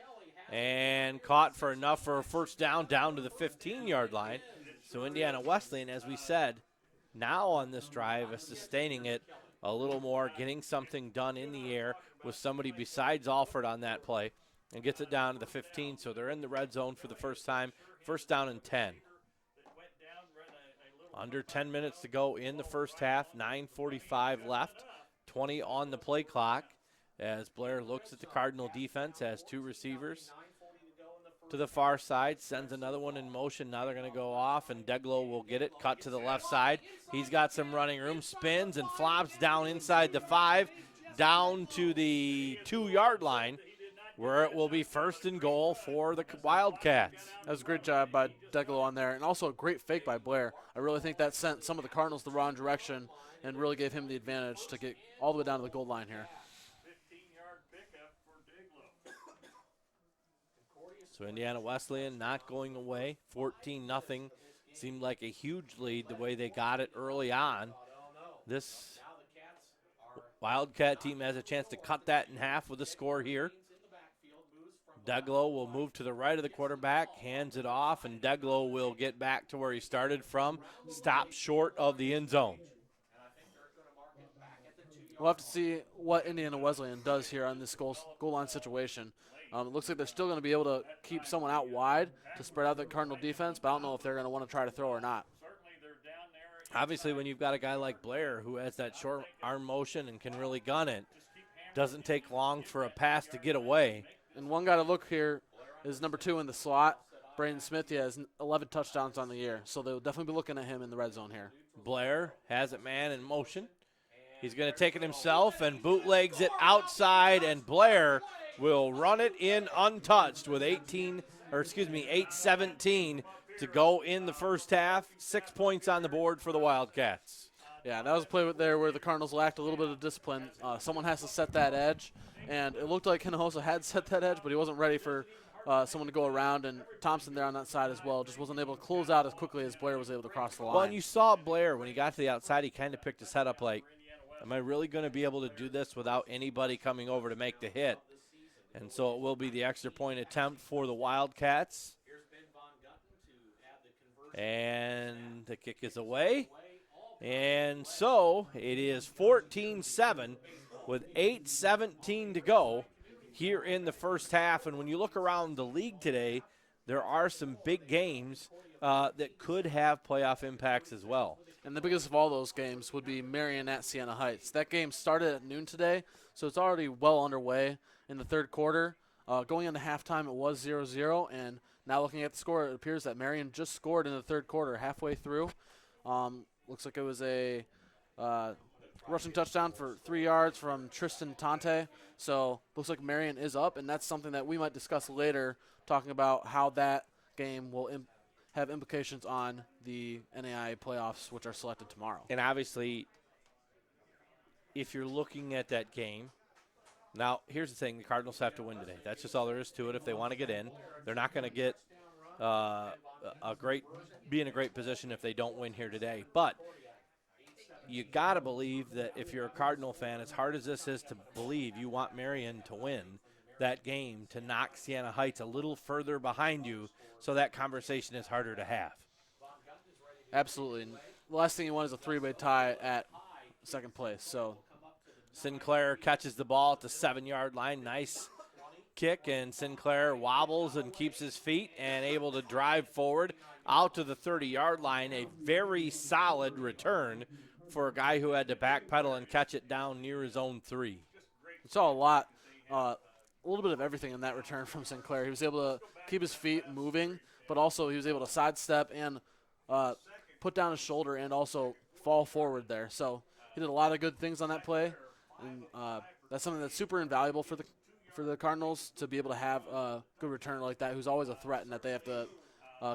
and caught for enough for a first down to the 15-yard line. So Indiana Wesleyan, as we said, now on this drive is sustaining it a little more, getting something done in the air with somebody besides Alford on that play, and gets it down to the 15. So they're in the red zone for the first time, first down and 10. Under 10 minutes to go in the first half, 9:45 left, 20 on the play clock, as Blair looks at the Cardinal defense, has two receivers to the far side, sends another one in motion. Now they're going to go off, and Deglow will get it, cut to the left side. He's got some running room, spins and flops down inside the 5, down to the 2-yard line, where it will be first and goal for the Wildcats. That was a great job by Deglow on there, and also a great fake by Blair. I really think that sent some of the Cardinals the wrong direction and really gave him the advantage to get all the way down to the goal line here. So Indiana Wesleyan not going away, 14-0. Seemed like a huge lead the way they got it early on. This Wildcat team has a chance to cut that in half with a score here. Deglow will move to the right of the quarterback, hands it off, and Deglow will get back to where he started from, stop short of the end zone. We'll have to see what Indiana Wesleyan does here on this goal line situation. It looks like they're still going to be able to keep someone out wide to spread out the Cardinal defense, but I don't know if they're going to want to try to throw or not. Obviously, when you've got a guy like Blair who has that short arm motion and can really gun it, doesn't take long for a pass to get away. And one guy to look here is number 2 in the slot, Braden Smith. He has 11 touchdowns on the year, so they'll definitely be looking at him in the red zone here. Blair has it man in motion. He's going to take it himself and bootlegs it outside, and Blair will run it in untouched with 8:17 to go in the first half. 6 points on the board for the Wildcats. Yeah, that was a play there where the Cardinals lacked a little bit of discipline. Someone has to set that edge, and it looked like Hinojosa had set that edge, but he wasn't ready for someone to go around, and Thompson there on that side as well just wasn't able to close out as quickly as Blair was able to cross the line. Well, and you saw Blair when he got to the outside, he kind of picked his head up like, am I really going to be able to do this without anybody coming over to make the hit? And so it will be the extra point attempt for the Wildcats. And the kick is away. And so it is 14-7 with 8:17 to go here in the first half. And when you look around the league today, there are some big games that could have playoff impacts as well. And the biggest of all those games would be Marion at Siena Heights. That game started at noon today, so it's already well underway in the third quarter. Going into halftime, it was 0-0, and now looking at the score, it appears that Marion just scored in the third quarter halfway through. Looks like it was a rushing touchdown for 3 yards from Tristan Tante. So looks like Marion is up, and that's something that we might discuss later, talking about how that game will have implications on the NAIA playoffs, which are selected tomorrow. And obviously, if you're looking at that game, now here's the thing, the Cardinals have to win today. That's just all there is to it if they want to get in. They're not going to get be in a great position if they don't win here today. But you got to believe that if you're a Cardinal fan, as hard as this is to believe, you want Marion to win that game to knock Siena Heights a little further behind you so that conversation is harder to have. Absolutely. And the last thing you want is a 3-way tie at second place. So Sinclair catches the ball at the 7-yard line. Nice kick, and Sinclair wobbles and keeps his feet and able to drive forward out to the 30-yard line. A very solid return for a guy who had to backpedal and catch it down near his own 3. We saw a little bit of everything in that return from Sinclair. He was able to keep his feet moving, but also he was able to sidestep and put down his shoulder and also fall forward there. So he did a lot of good things on that play, and that's something that's super invaluable for the Cardinals, to be able to have a good returner like that, who's always a threat, and that they have to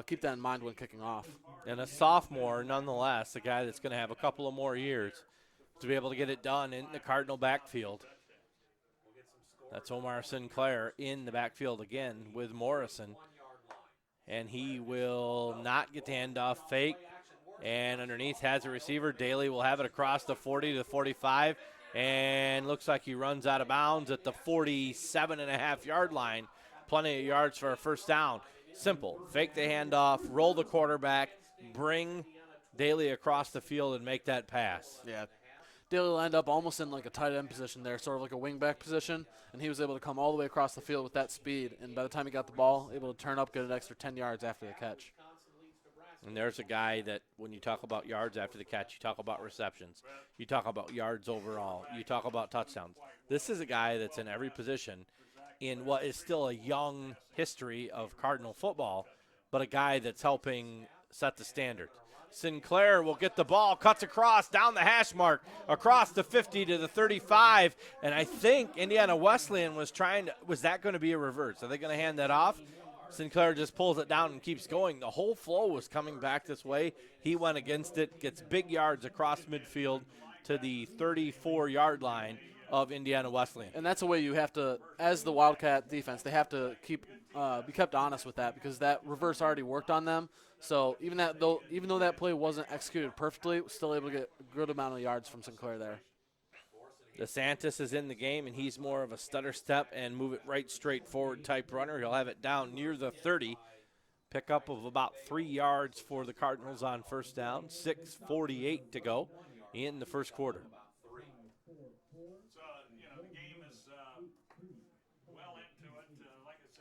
keep that in mind when kicking off. And a sophomore, nonetheless, a guy that's going to have a couple of more years to be able to get it done in the Cardinal backfield. That's Omar Sinclair in the backfield again with Morrison. and he will not get the handoff. Fake, and underneath has a receiver. Daly will have it across the 40 to the 45, and looks like he runs out of bounds at the 47.5-yard line. Plenty of yards for a first down. Simple. Fake the handoff, roll the quarterback, bring Daly across the field and make that pass. Yeah. Daly will end up almost in like a tight end position there, sort of like a wingback position, and he was able to come all the way across the field with that speed, and by the time he got the ball, able to turn up, get an extra 10 yards after the catch. And there's a guy that when you talk about yards after the catch, you talk about receptions, you talk about yards overall, you talk about touchdowns. This is a guy that's in every position in what is still a young history of Cardinal football, but a guy that's helping set the standard. Sinclair will get the ball, cuts across, down the hash mark, across the 50 to the 35, and I think Indiana Wesleyan was that going to be a reverse? Are they going to hand that off? Sinclair just pulls it down and keeps going. The whole flow was coming back this way. He went against it, gets big yards across midfield to the 34-yard line of Indiana Wesleyan. And that's a way you have to, as the Wildcat defense, they have to be kept honest with that, because that reverse already worked on them. So even though that play wasn't executed perfectly, still able to get a good amount of yards from Sinclair there. DeSantis is in the game, and he's more of a stutter step and move it right straight forward type runner. He'll have it down near the 30. Pickup of about 3 yards for the Cardinals on first down. 6:48 to go in the first quarter.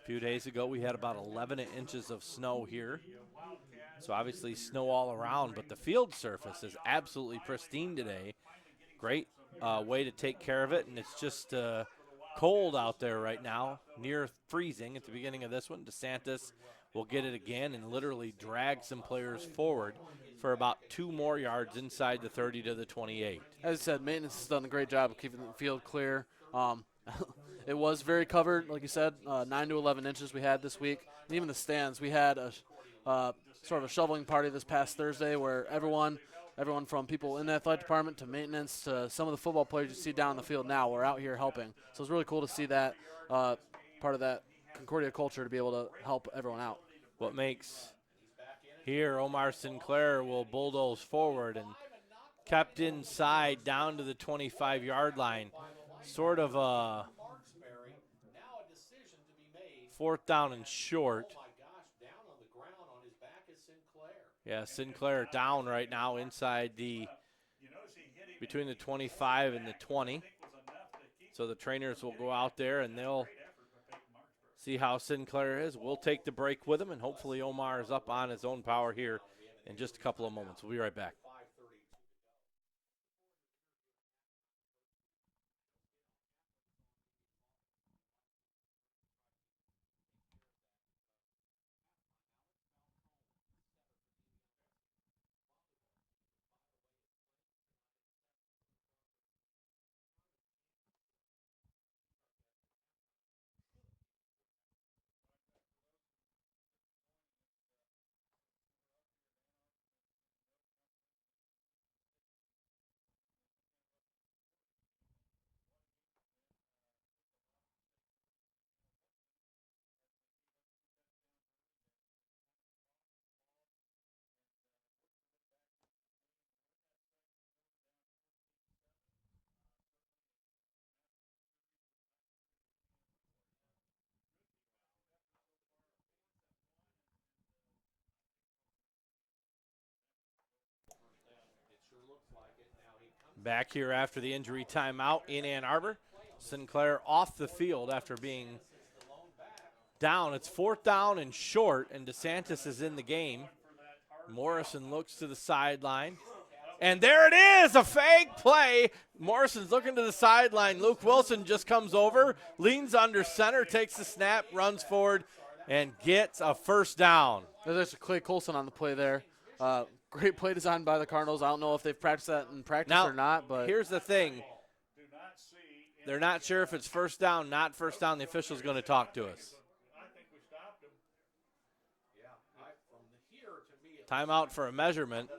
A few days ago, we had about 11 inches of snow here. So obviously snow all around, but the field surface is absolutely pristine today. Great way to take care of it, and it's just cold out there right now, near freezing at the beginning of this one. DeSantis will get it again and literally drag some players forward for about 2 more yards inside the 30 to the 28. As I said, maintenance has done a great job of keeping the field clear. It was very covered, like you said, 9 to 11 inches we had this week. And even the stands, we had a sort of a shoveling party this past Thursday where everyone from people in the athletic department to maintenance to some of the football players you see down the field now were out here helping. So it's really cool to see that part of that Concordia culture to be able to help everyone out. What makes here, Omar Sinclair will bulldoze forward and kept inside down to the 25-yard line. Sort of a 4th down and short. Yeah, Sinclair down right now inside between the 25 and the 20. So the trainers will go out there and they'll see how Sinclair is. We'll take the break with him, and hopefully Omar is up on his own power here in just a couple of moments. We'll be right back. Back here after the injury timeout in Ann Arbor. Sinclair off the field after being down. It's 4th down and short, and DeSantis is in the game. Morrison looks to the sideline. And there it is, a fake play. Morrison's looking to the sideline. Luke Wilson just comes over, leans under center, takes the snap, runs forward, and gets a first down. There's actually Clay Colson on the play there. Great play design by the Cardinals. I don't know if they've practiced that in practice or not. But here's the thing. They're not sure if it's first down, not first down. The official's going to talk to us. Timeout for a measurement.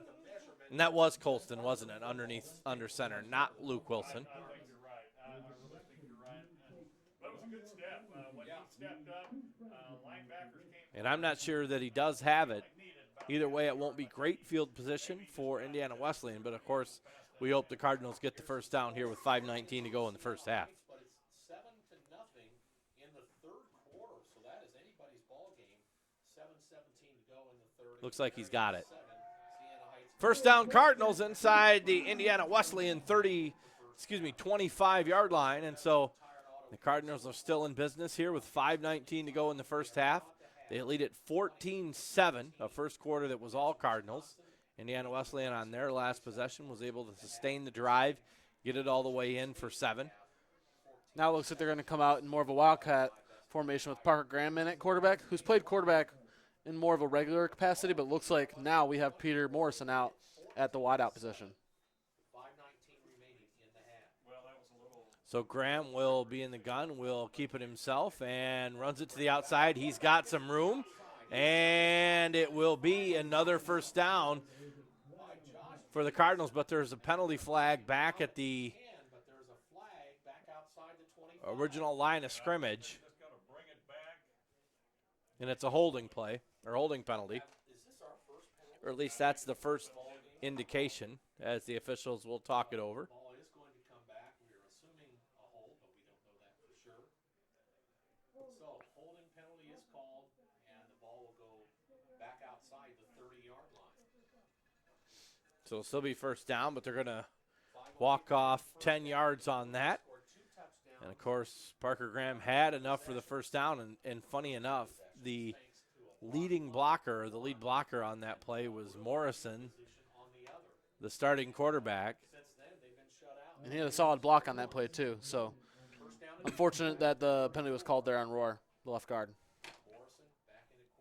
And that was Colston, wasn't it, under center, not Luke Wilson. I think you're right. I think you're right. But it was a good step. When he stepped up, linebackers came And I'm not sure that he does have it. Either way, it won't be great field position for Indiana Wesleyan, but of course, we hope the Cardinals get the first down here with 5:19 to go in the first half. But it's 7-0 in the third quarter, so that is anybody's ball game. 7:17 to go in the third. Looks like he's got it. First down, Cardinals inside the Indiana Wesleyan 25-yard line, and so the Cardinals are still in business here with 5:19 to go in the first half. They lead at 14-7, a first quarter that was all Cardinals. Indiana Wesleyan on their last possession was able to sustain the drive, get it all the way in for 7. Now it looks like they're going to come out in more of a Wildcat formation with Parker Graham in at quarterback, who's played quarterback in more of a regular capacity, but looks like now we have Peter Morrison out at the wideout position. So Graham will be in the gun, will keep it himself, and runs it to the outside. He's got some room, and it will be another first down for the Cardinals, but there's a penalty flag back at the original line of scrimmage, and it's a holding play, or holding penalty, or at least that's the first indication, as the officials will talk it over. So it'll still be first down, but they're going to walk off 10 yards on that. And, of course, Parker Graham had enough for the first down. And funny enough, the lead blocker on that play was Morrison, the starting quarterback. And he had a solid block on that play, too. So unfortunate that the penalty was called there on Rohr, the left guard.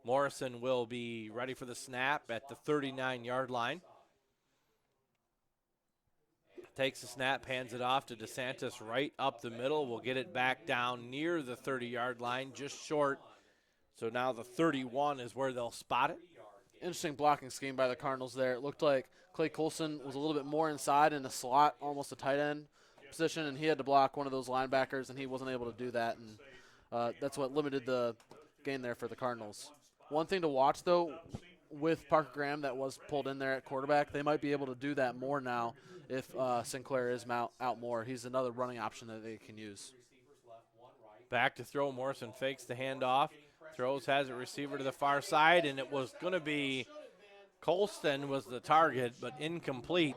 Morrison will be ready for the snap at the 39-yard line. Takes the snap, hands it off to DeSantis right up the middle. We'll get it back down near the 30-yard line, just short. So now the 31 is where they'll spot it. Interesting blocking scheme by the Cardinals there. It looked like Clay Coulson was a little bit more inside in the slot, almost a tight end position, and he had to block one of those linebackers, and he wasn't able to do that. And that's what limited the gain there for the Cardinals. One thing to watch, though, with Parker Graham that was pulled in there at quarterback, they might be able to do that more now if Sinclair is out more. He's another running option that they can use. Back to throw. Morrison fakes the handoff. Throws, has a receiver to the far side, and it was going to be Colston was the target, but incomplete.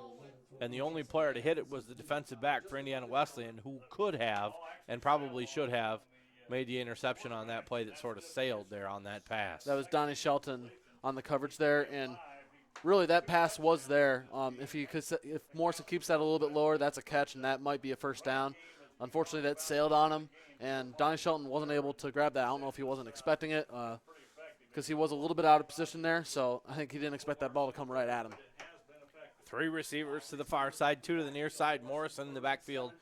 And the only player to hit it was the defensive back for Indiana Wesleyan, who could have and probably should have made the interception on that play that sort of sailed there on that pass. That was Donnie Shelton on the coverage there, and really that pass was there. If Morrison keeps that a little bit lower, that's a catch, and that might be a first down. Unfortunately, that sailed on him, and Donnie Shelton wasn't able to grab that. I don't know if he wasn't expecting it because he was a little bit out of position there, so I think he didn't expect that ball to come right at him. 3 receivers to the far side, 2 to the near side. Morrison in the backfield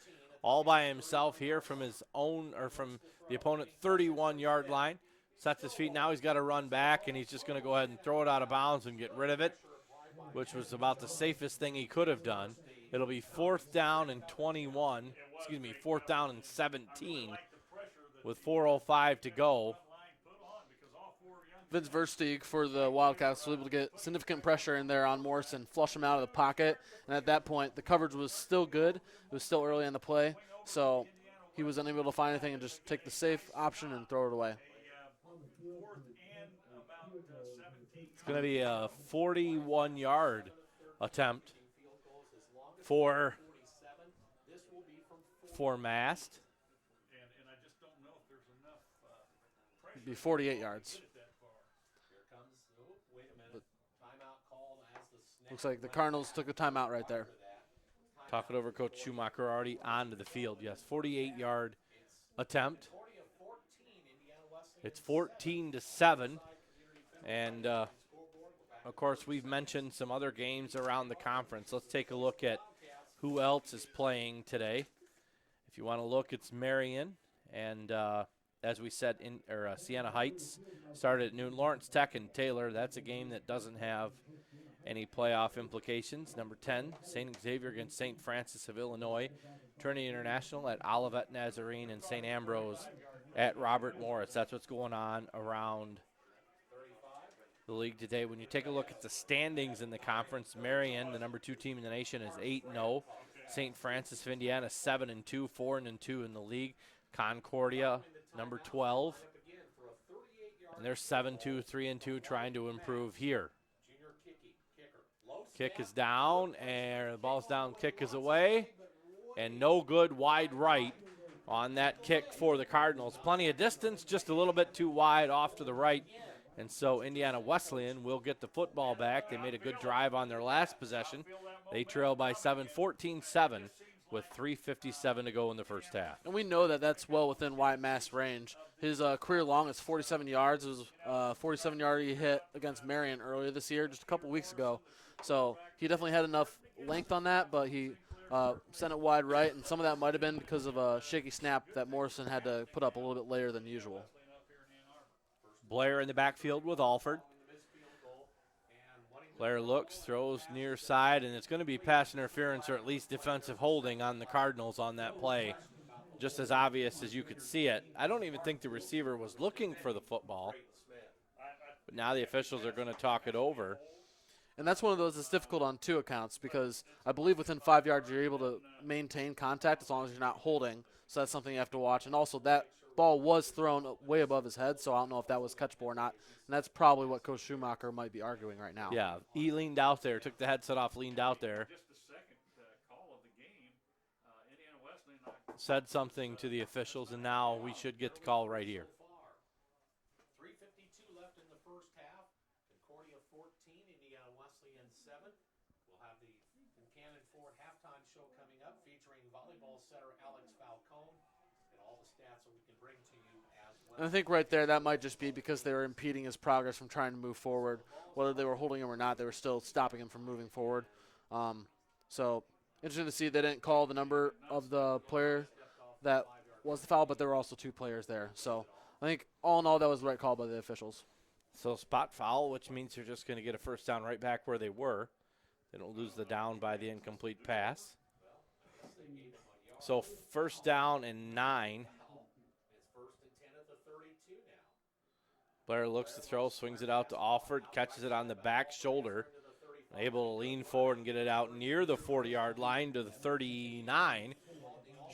all by himself here from his own or from the opponent 31-yard line. Sets his feet. Now he's got to run back, and he's just going to go ahead and throw it out of bounds and get rid of it, which was about the safest thing he could have done. It'll be 4th down and 17 with 4:05 to go. Vince Versteeg for the Wildcats was able to get significant pressure in there on Morrison, flush him out of the pocket, and at that point the coverage was still good. It was still early in the play, so he was unable to find anything and just take the safe option and throw it away. It's going to be a 41-yard attempt for Mast. It'd be 48 yards. Looks like the Cardinals took a timeout right there. Talk it over, Coach Schumacher already onto the field. Yes, 48-yard attempt. It's 14-7, and of course we've mentioned some other games around the conference. Let's take a look at who else is playing today. If you want to look, it's Marion, and as we said, Siena Heights started at noon. Lawrence Tech and Taylor. That's a game that doesn't have any playoff implications. Number 10, St. Xavier against St. Francis of Illinois. Trinity International at Olivet Nazarene, and St. Ambrose at Robert Morris. That's what's going on around the league today. When you take a look at the standings in the conference, Marion, the number 2 team in the nation, is 8-0. St. Francis of Indiana, 7-2, 4-2 in the league. Concordia, number 12, and they're 7-2, 3-2, trying to improve here. Kick is down, and the ball's down, kick is away, and no good wide right on that kick for the Cardinals. Plenty of distance, just a little bit too wide off to the right, and so Indiana Wesleyan will get the football back. They made a good drive on their last possession. They trail by 7, 14-7, with 3:57 to go in the first half. And we know that that's well within Wyatt Mass' range. His career long is 47 yards. It was a 47-yard he hit against Marion earlier this year, just a couple weeks ago. So he definitely had enough length on that, but he sent it wide right, and some of that might have been because of a shaky snap that Morrison had to put up a little bit later than usual. Blair in the backfield with Alford. Blair looks, throws near side, and it's going to be pass interference or at least defensive holding on the Cardinals on that play. Just as obvious as you could see it. I don't even think the receiver was looking for the football, but now the officials are going to talk it over. And that's one of those that's difficult on 2 accounts because I believe within 5 yards you're able to maintain contact as long as you're not holding. So that's something you have to watch. And also that ball was thrown way above his head, so I don't know if that was catchable or not. And that's probably what Coach Schumacher might be arguing right now. Yeah, he leaned out there, took the headset off, leaned out there. Said something to the officials, and now we should get the call right here. 3:52 left in the first half. Concordia 14, Indiana Wesleyan 7. We'll have the Buchanan Ford halftime show coming up featuring volleyball setter Alex Falcone and all the stats that we can bring to you as well. And I think right there that might just be because they were impeding his progress from trying to move forward. Whether they were holding him or not, they were still stopping him from moving forward. So interesting to see they didn't call the number of the player that was the foul, but there were also 2 players there. So I think all in all that was the right call by the officials. So spot foul, which means they're just going to get a first down right back where they were. They don't lose the down by the incomplete pass. So first down and 9. Blair looks to throw, swings it out to Alford, catches it on the back shoulder. Able to lean forward and get it out near the 40-yard line to the 39.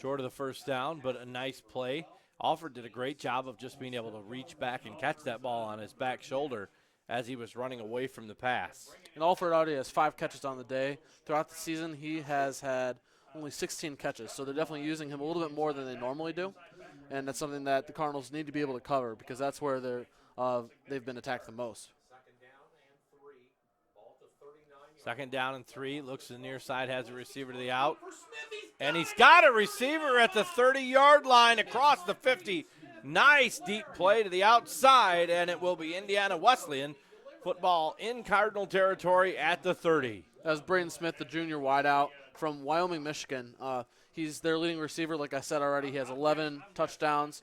Short of the first down, but a nice play. Alford did a great job of just being able to reach back and catch that ball on his back shoulder as he was running away from the pass. And Alford already has 5 catches on the day. Throughout the season, he has had only 16 catches, so they're definitely using him a little bit more than they normally do. And that's something that the Cardinals need to be able to cover because that's where they've been attacked the most. Second down and 3. Looks to the near side, has a receiver to the out. And he's got a receiver at the 30-yard line across the 50. Nice deep play to the outside, and it will be Indiana Wesleyan football in Cardinal territory at the 30. That was Braden Smith, the junior wideout from Wyoming, Michigan. He's their leading receiver. Like I said already, he has 11 touchdowns,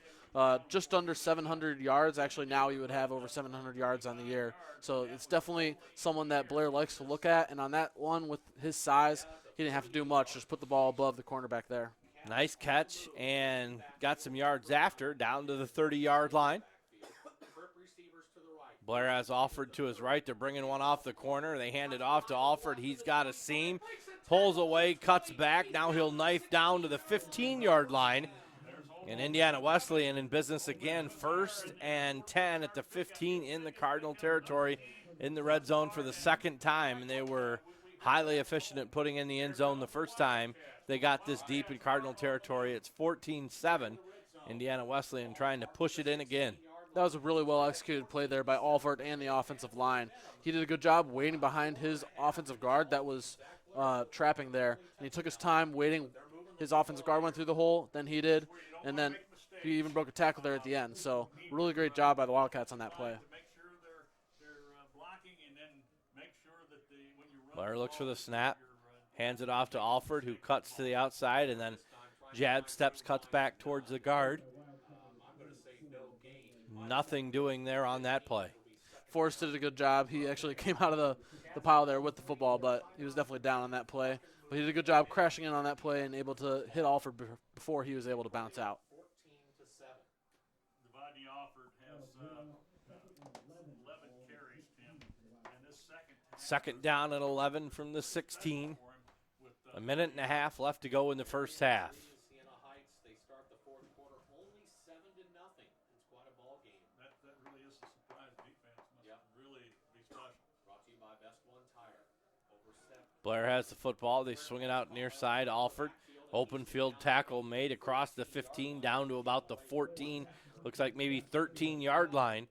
just under 700 yards. Actually, now he would have over 700 yards on the year. So it's definitely someone that Blair likes to look at. And on that one, with his size, he didn't have to do much. Just put the ball above the cornerback there. Nice catch and got some yards after, down to the 30-yard line. Blair has Alford to his right. They're bringing one off the corner. They hand it off to Alford. He's got a seam, pulls away, cuts back. Now he'll knife down to the 15-yard line. And Indiana Wesleyan in business again, 1st and 10 at the 15 in the Cardinal territory in the red zone for the second time. And they were highly efficient at putting in the end zone the first time they got this deep in Cardinal territory. It's 14-7. Indiana Wesleyan trying to push it in again. That was a really well-executed play there by Alford and the offensive line. He did a good job waiting behind his offensive guard that was trapping there. And he took his time waiting. His offensive guard went through the hole, then he did, and then he even broke a tackle there at the end. So really great job by the Wildcats on that play. Blair looks for the snap, hands it off to Alford, who cuts to the outside, and then jab steps, cuts back towards the guard. Nothing doing there on that play. Forrest did a good job. He actually came out of the pile there with the football, but he was definitely down on that play. But he did a good job crashing in on that play and able to hit Alford before he was able to bounce out. Devontae Alford has 11 carries, Tim. Second down and 11 from the 16. A minute and a half left to go in the first half. Siena Heights, they start the fourth quarter only 7-0. It's quite a ball game. That really is a surprise. Defense must really be special. Brought to you by Best One Tire. Over 7. Blair has the football. They swing it out near side. Alford, open field tackle made across the 15 down to about the 14. Looks like maybe 13-yard line.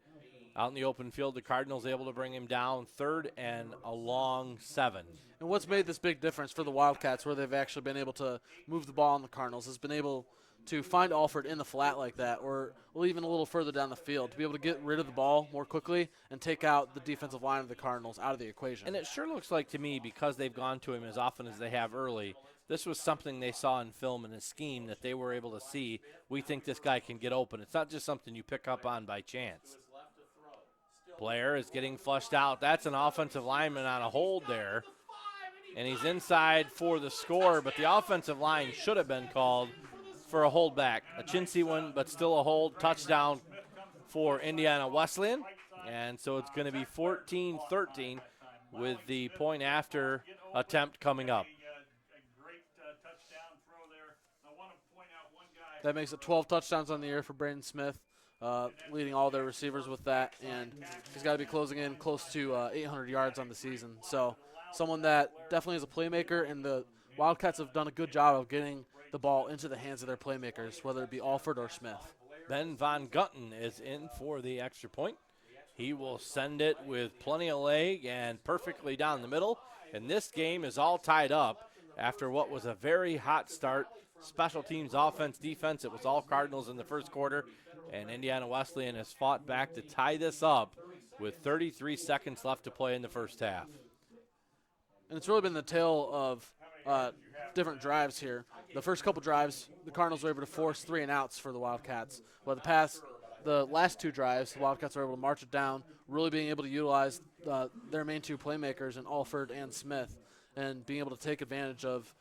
Out in the open field, the Cardinals able to bring him down, third and a long 7. And what's made this big difference for the Wildcats, where they've actually been able to move the ball on the Cardinals, has been able to find Alford in the flat like that, or even a little further down the field, to be able to get rid of the ball more quickly and take out the defensive line of the Cardinals out of the equation. And it sure looks like to me, because they've gone to him as often as they have early, this was something they saw in film and a scheme that they were able to see. We think this guy can get open. It's not just something you pick up on by chance. Blair is getting flushed out. That's an offensive lineman on a hold there. And he's inside for the score, but the offensive line should have been called for a holdback. A chintzy one, but still a hold. Touchdown for Indiana Wesleyan. And so it's going to be 14-13 with the point after attempt coming up. That makes it 12 touchdowns on the year for Braden Smith, leading all their receivers with that. And he's got to be closing in close to 800 yards on the season. So someone that definitely is a playmaker, and the Wildcats have done a good job of getting the ball into the hands of their playmakers, whether it be Alford or Smith. Ben Von Gutten is in for the extra point. He will send it with plenty of leg and perfectly down the middle. And this game is all tied up after what was a very hot start. Special teams, offense, defense, it was all Cardinals in the first quarter. And Indiana Wesleyan has fought back to tie this up with 33 seconds left to play in the first half. And it's really been the tale of different drives here. The first couple drives, the Cardinals were able to force 3 and outs for the Wildcats. But the last 2 drives, the Wildcats were able to march it down, really being able to utilize their main 2 playmakers in Alford and Smith, and being able to take advantage of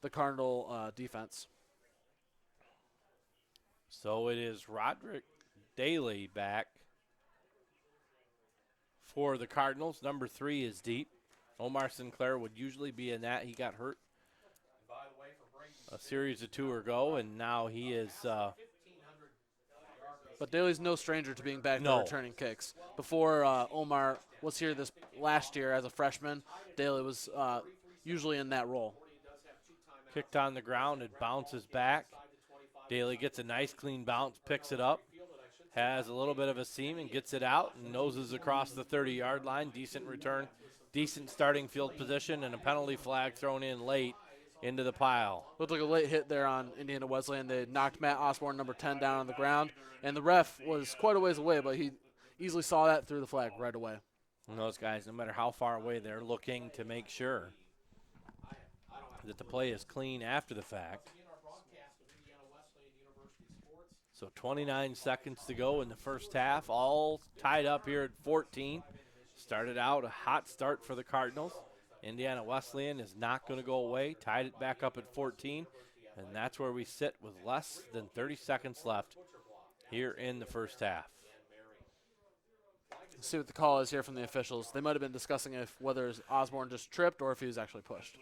the Cardinal defense. So it is Roderick Daly back for the Cardinals. Number 3 is deep. Omar Sinclair would usually be in that. He got hurt a series of 2 ago, and now he is. But Daly's no stranger to being back there returning kicks. Before Omar was here this last year as a freshman, Daly was usually in that role. Kicked on the ground, it bounces back. Daly gets a nice clean bounce, picks it up, has a little bit of a seam and gets it out and noses across the 30-yard line. Decent return, decent starting field position, and a penalty flag thrown in late into the pile. Looked like a late hit there on Indiana Wesleyan. They knocked Matt Osborne, number 10, down on the ground, and the ref was quite a ways away, but he easily saw that, threw the flag right away. And those guys, no matter how far away, they're looking to make sure that the play is clean after the fact. So 29 seconds to go in the first half, all tied up here at 14. Started out a hot start for the Cardinals. Indiana Wesleyan is not going to go away, tied it back up at 14, and that's where we sit with less than 30 seconds left here in the first half. Let's see what the call is here from the officials. They might have been discussing whether Osborne just tripped or if he was actually pushed.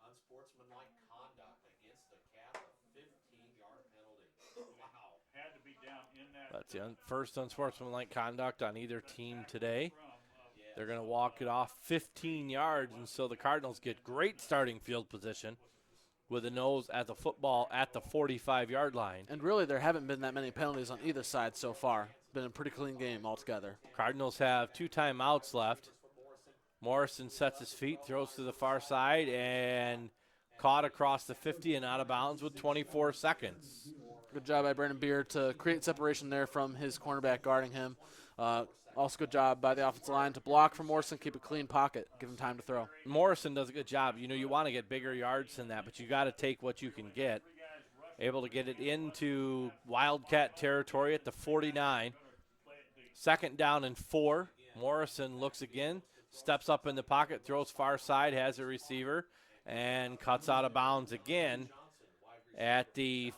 Unsportsmanlike conduct against the Cats, a 15-yard penalty. Wow. Had to be down in that. That's the first unsportsmanlike conduct on either team today. They're going to walk it off 15 yards, and so the Cardinals get great starting field position with a nose at the football at the 45-yard line. And really, there haven't been that many penalties on either side so far. Been a pretty clean game altogether. Cardinals have 2 timeouts left. Morrison sets his feet, throws to the far side, and caught across the 50 and out of bounds with 24 seconds. Good job by Brandon Beer to create separation there from his cornerback guarding him. Also good job by the offensive line to block for Morrison, keep a clean pocket, give him time to throw. Morrison does a good job. You know, you want to get bigger yards than that, but you got to take what you can get. Able to get it into Wildcat territory at the 49. Second down and 4. Morrison looks again. Steps up in the pocket, throws far side, has a receiver, and cuts out of bounds again at the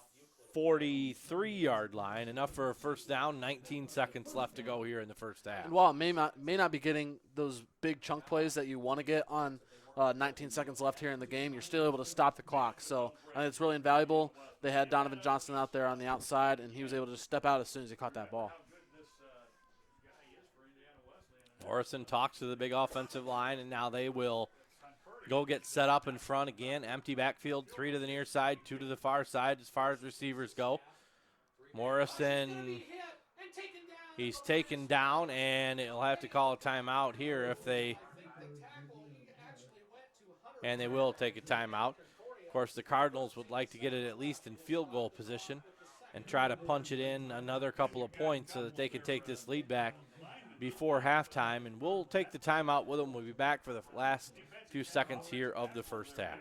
43-yard line, enough for a first down. 19 seconds left to go here in the first half. And while it may not be getting those big chunk plays that you want to get on 19 seconds left here in the game, you're still able to stop the clock. So I think it's really invaluable. They had Donovan Johnson out there on the outside, and he was able to step out as soon as he caught that ball. Morrison talks to the big offensive line, and now they will go get set up in front again. Empty backfield, 3 to the near side, 2 to the far side as far as receivers go. Morrison, he's taken down, and he'll have to call a timeout here if they, and they will take a timeout. Of course, the Cardinals would like to get it at least in field goal position and try to punch it in another couple of points so that they can take this lead back before halftime, and we'll take the timeout with them. We'll be back for the last few seconds here of the first half.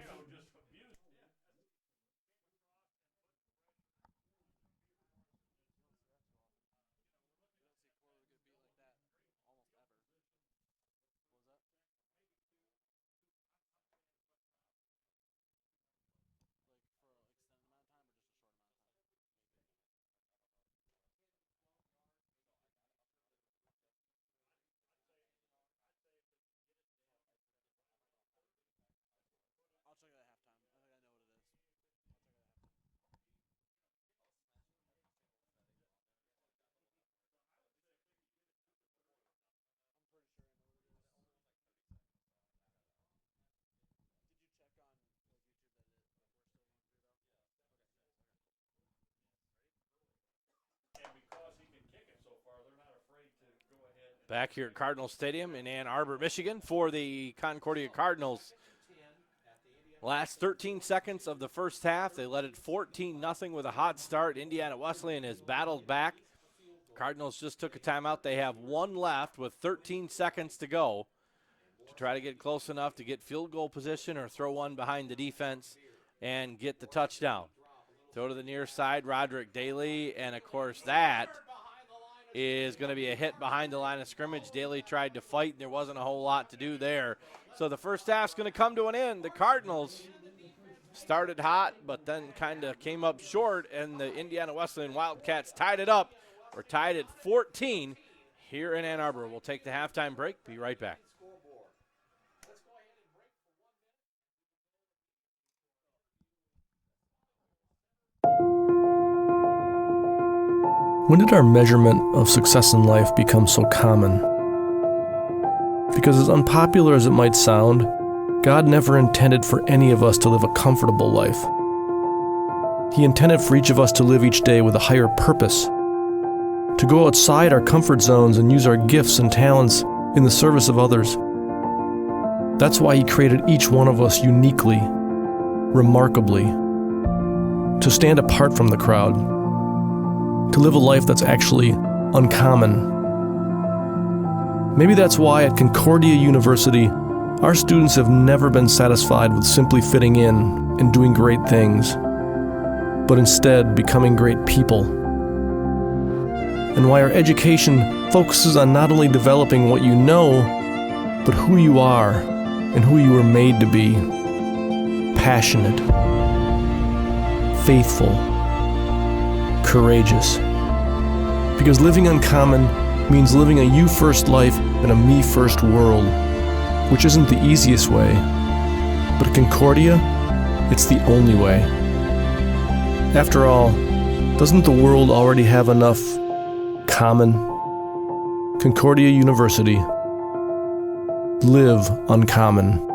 Back here at Cardinal Stadium in Ann Arbor, Michigan for the Concordia Cardinals. Last 13 seconds of the first half, they led it 14-0 with a hot start. Indiana Wesleyan has battled back. Cardinals just took a timeout. They have one left with 13 seconds to go to try to get close enough to get field goal position or throw one behind the defense and get the touchdown. Throw to the near side, Roderick Daly, and of course that is going to be a hit behind the line of scrimmage. Daly tried to fight, and there wasn't a whole lot to do there. So the first half's going to come to an end. The Cardinals started hot, but then kind of came up short, and the Indiana Wesleyan Wildcats tied it up. We're tied at 14 here in Ann Arbor. We'll take the halftime break. Be right back. When did our measurement of success in life become so common? Because as unpopular as it might sound, God never intended for any of us to live a comfortable life. He intended for each of us to live each day with a higher purpose, to go outside our comfort zones and use our gifts and talents in the service of others. That's why He created each one of us uniquely, remarkably, to stand apart from the crowd, to live a life that's actually uncommon. Maybe that's why at Concordia University, our students have never been satisfied with simply fitting in and doing great things, but instead becoming great people. And why our education focuses on not only developing what you know, but who you are and who you were made to be. Passionate, faithful, courageous. Because living uncommon means living a you-first life in a me-first world, which isn't the easiest way. But at Concordia, it's the only way. After all, doesn't the world already have enough common? Concordia University. Live uncommon.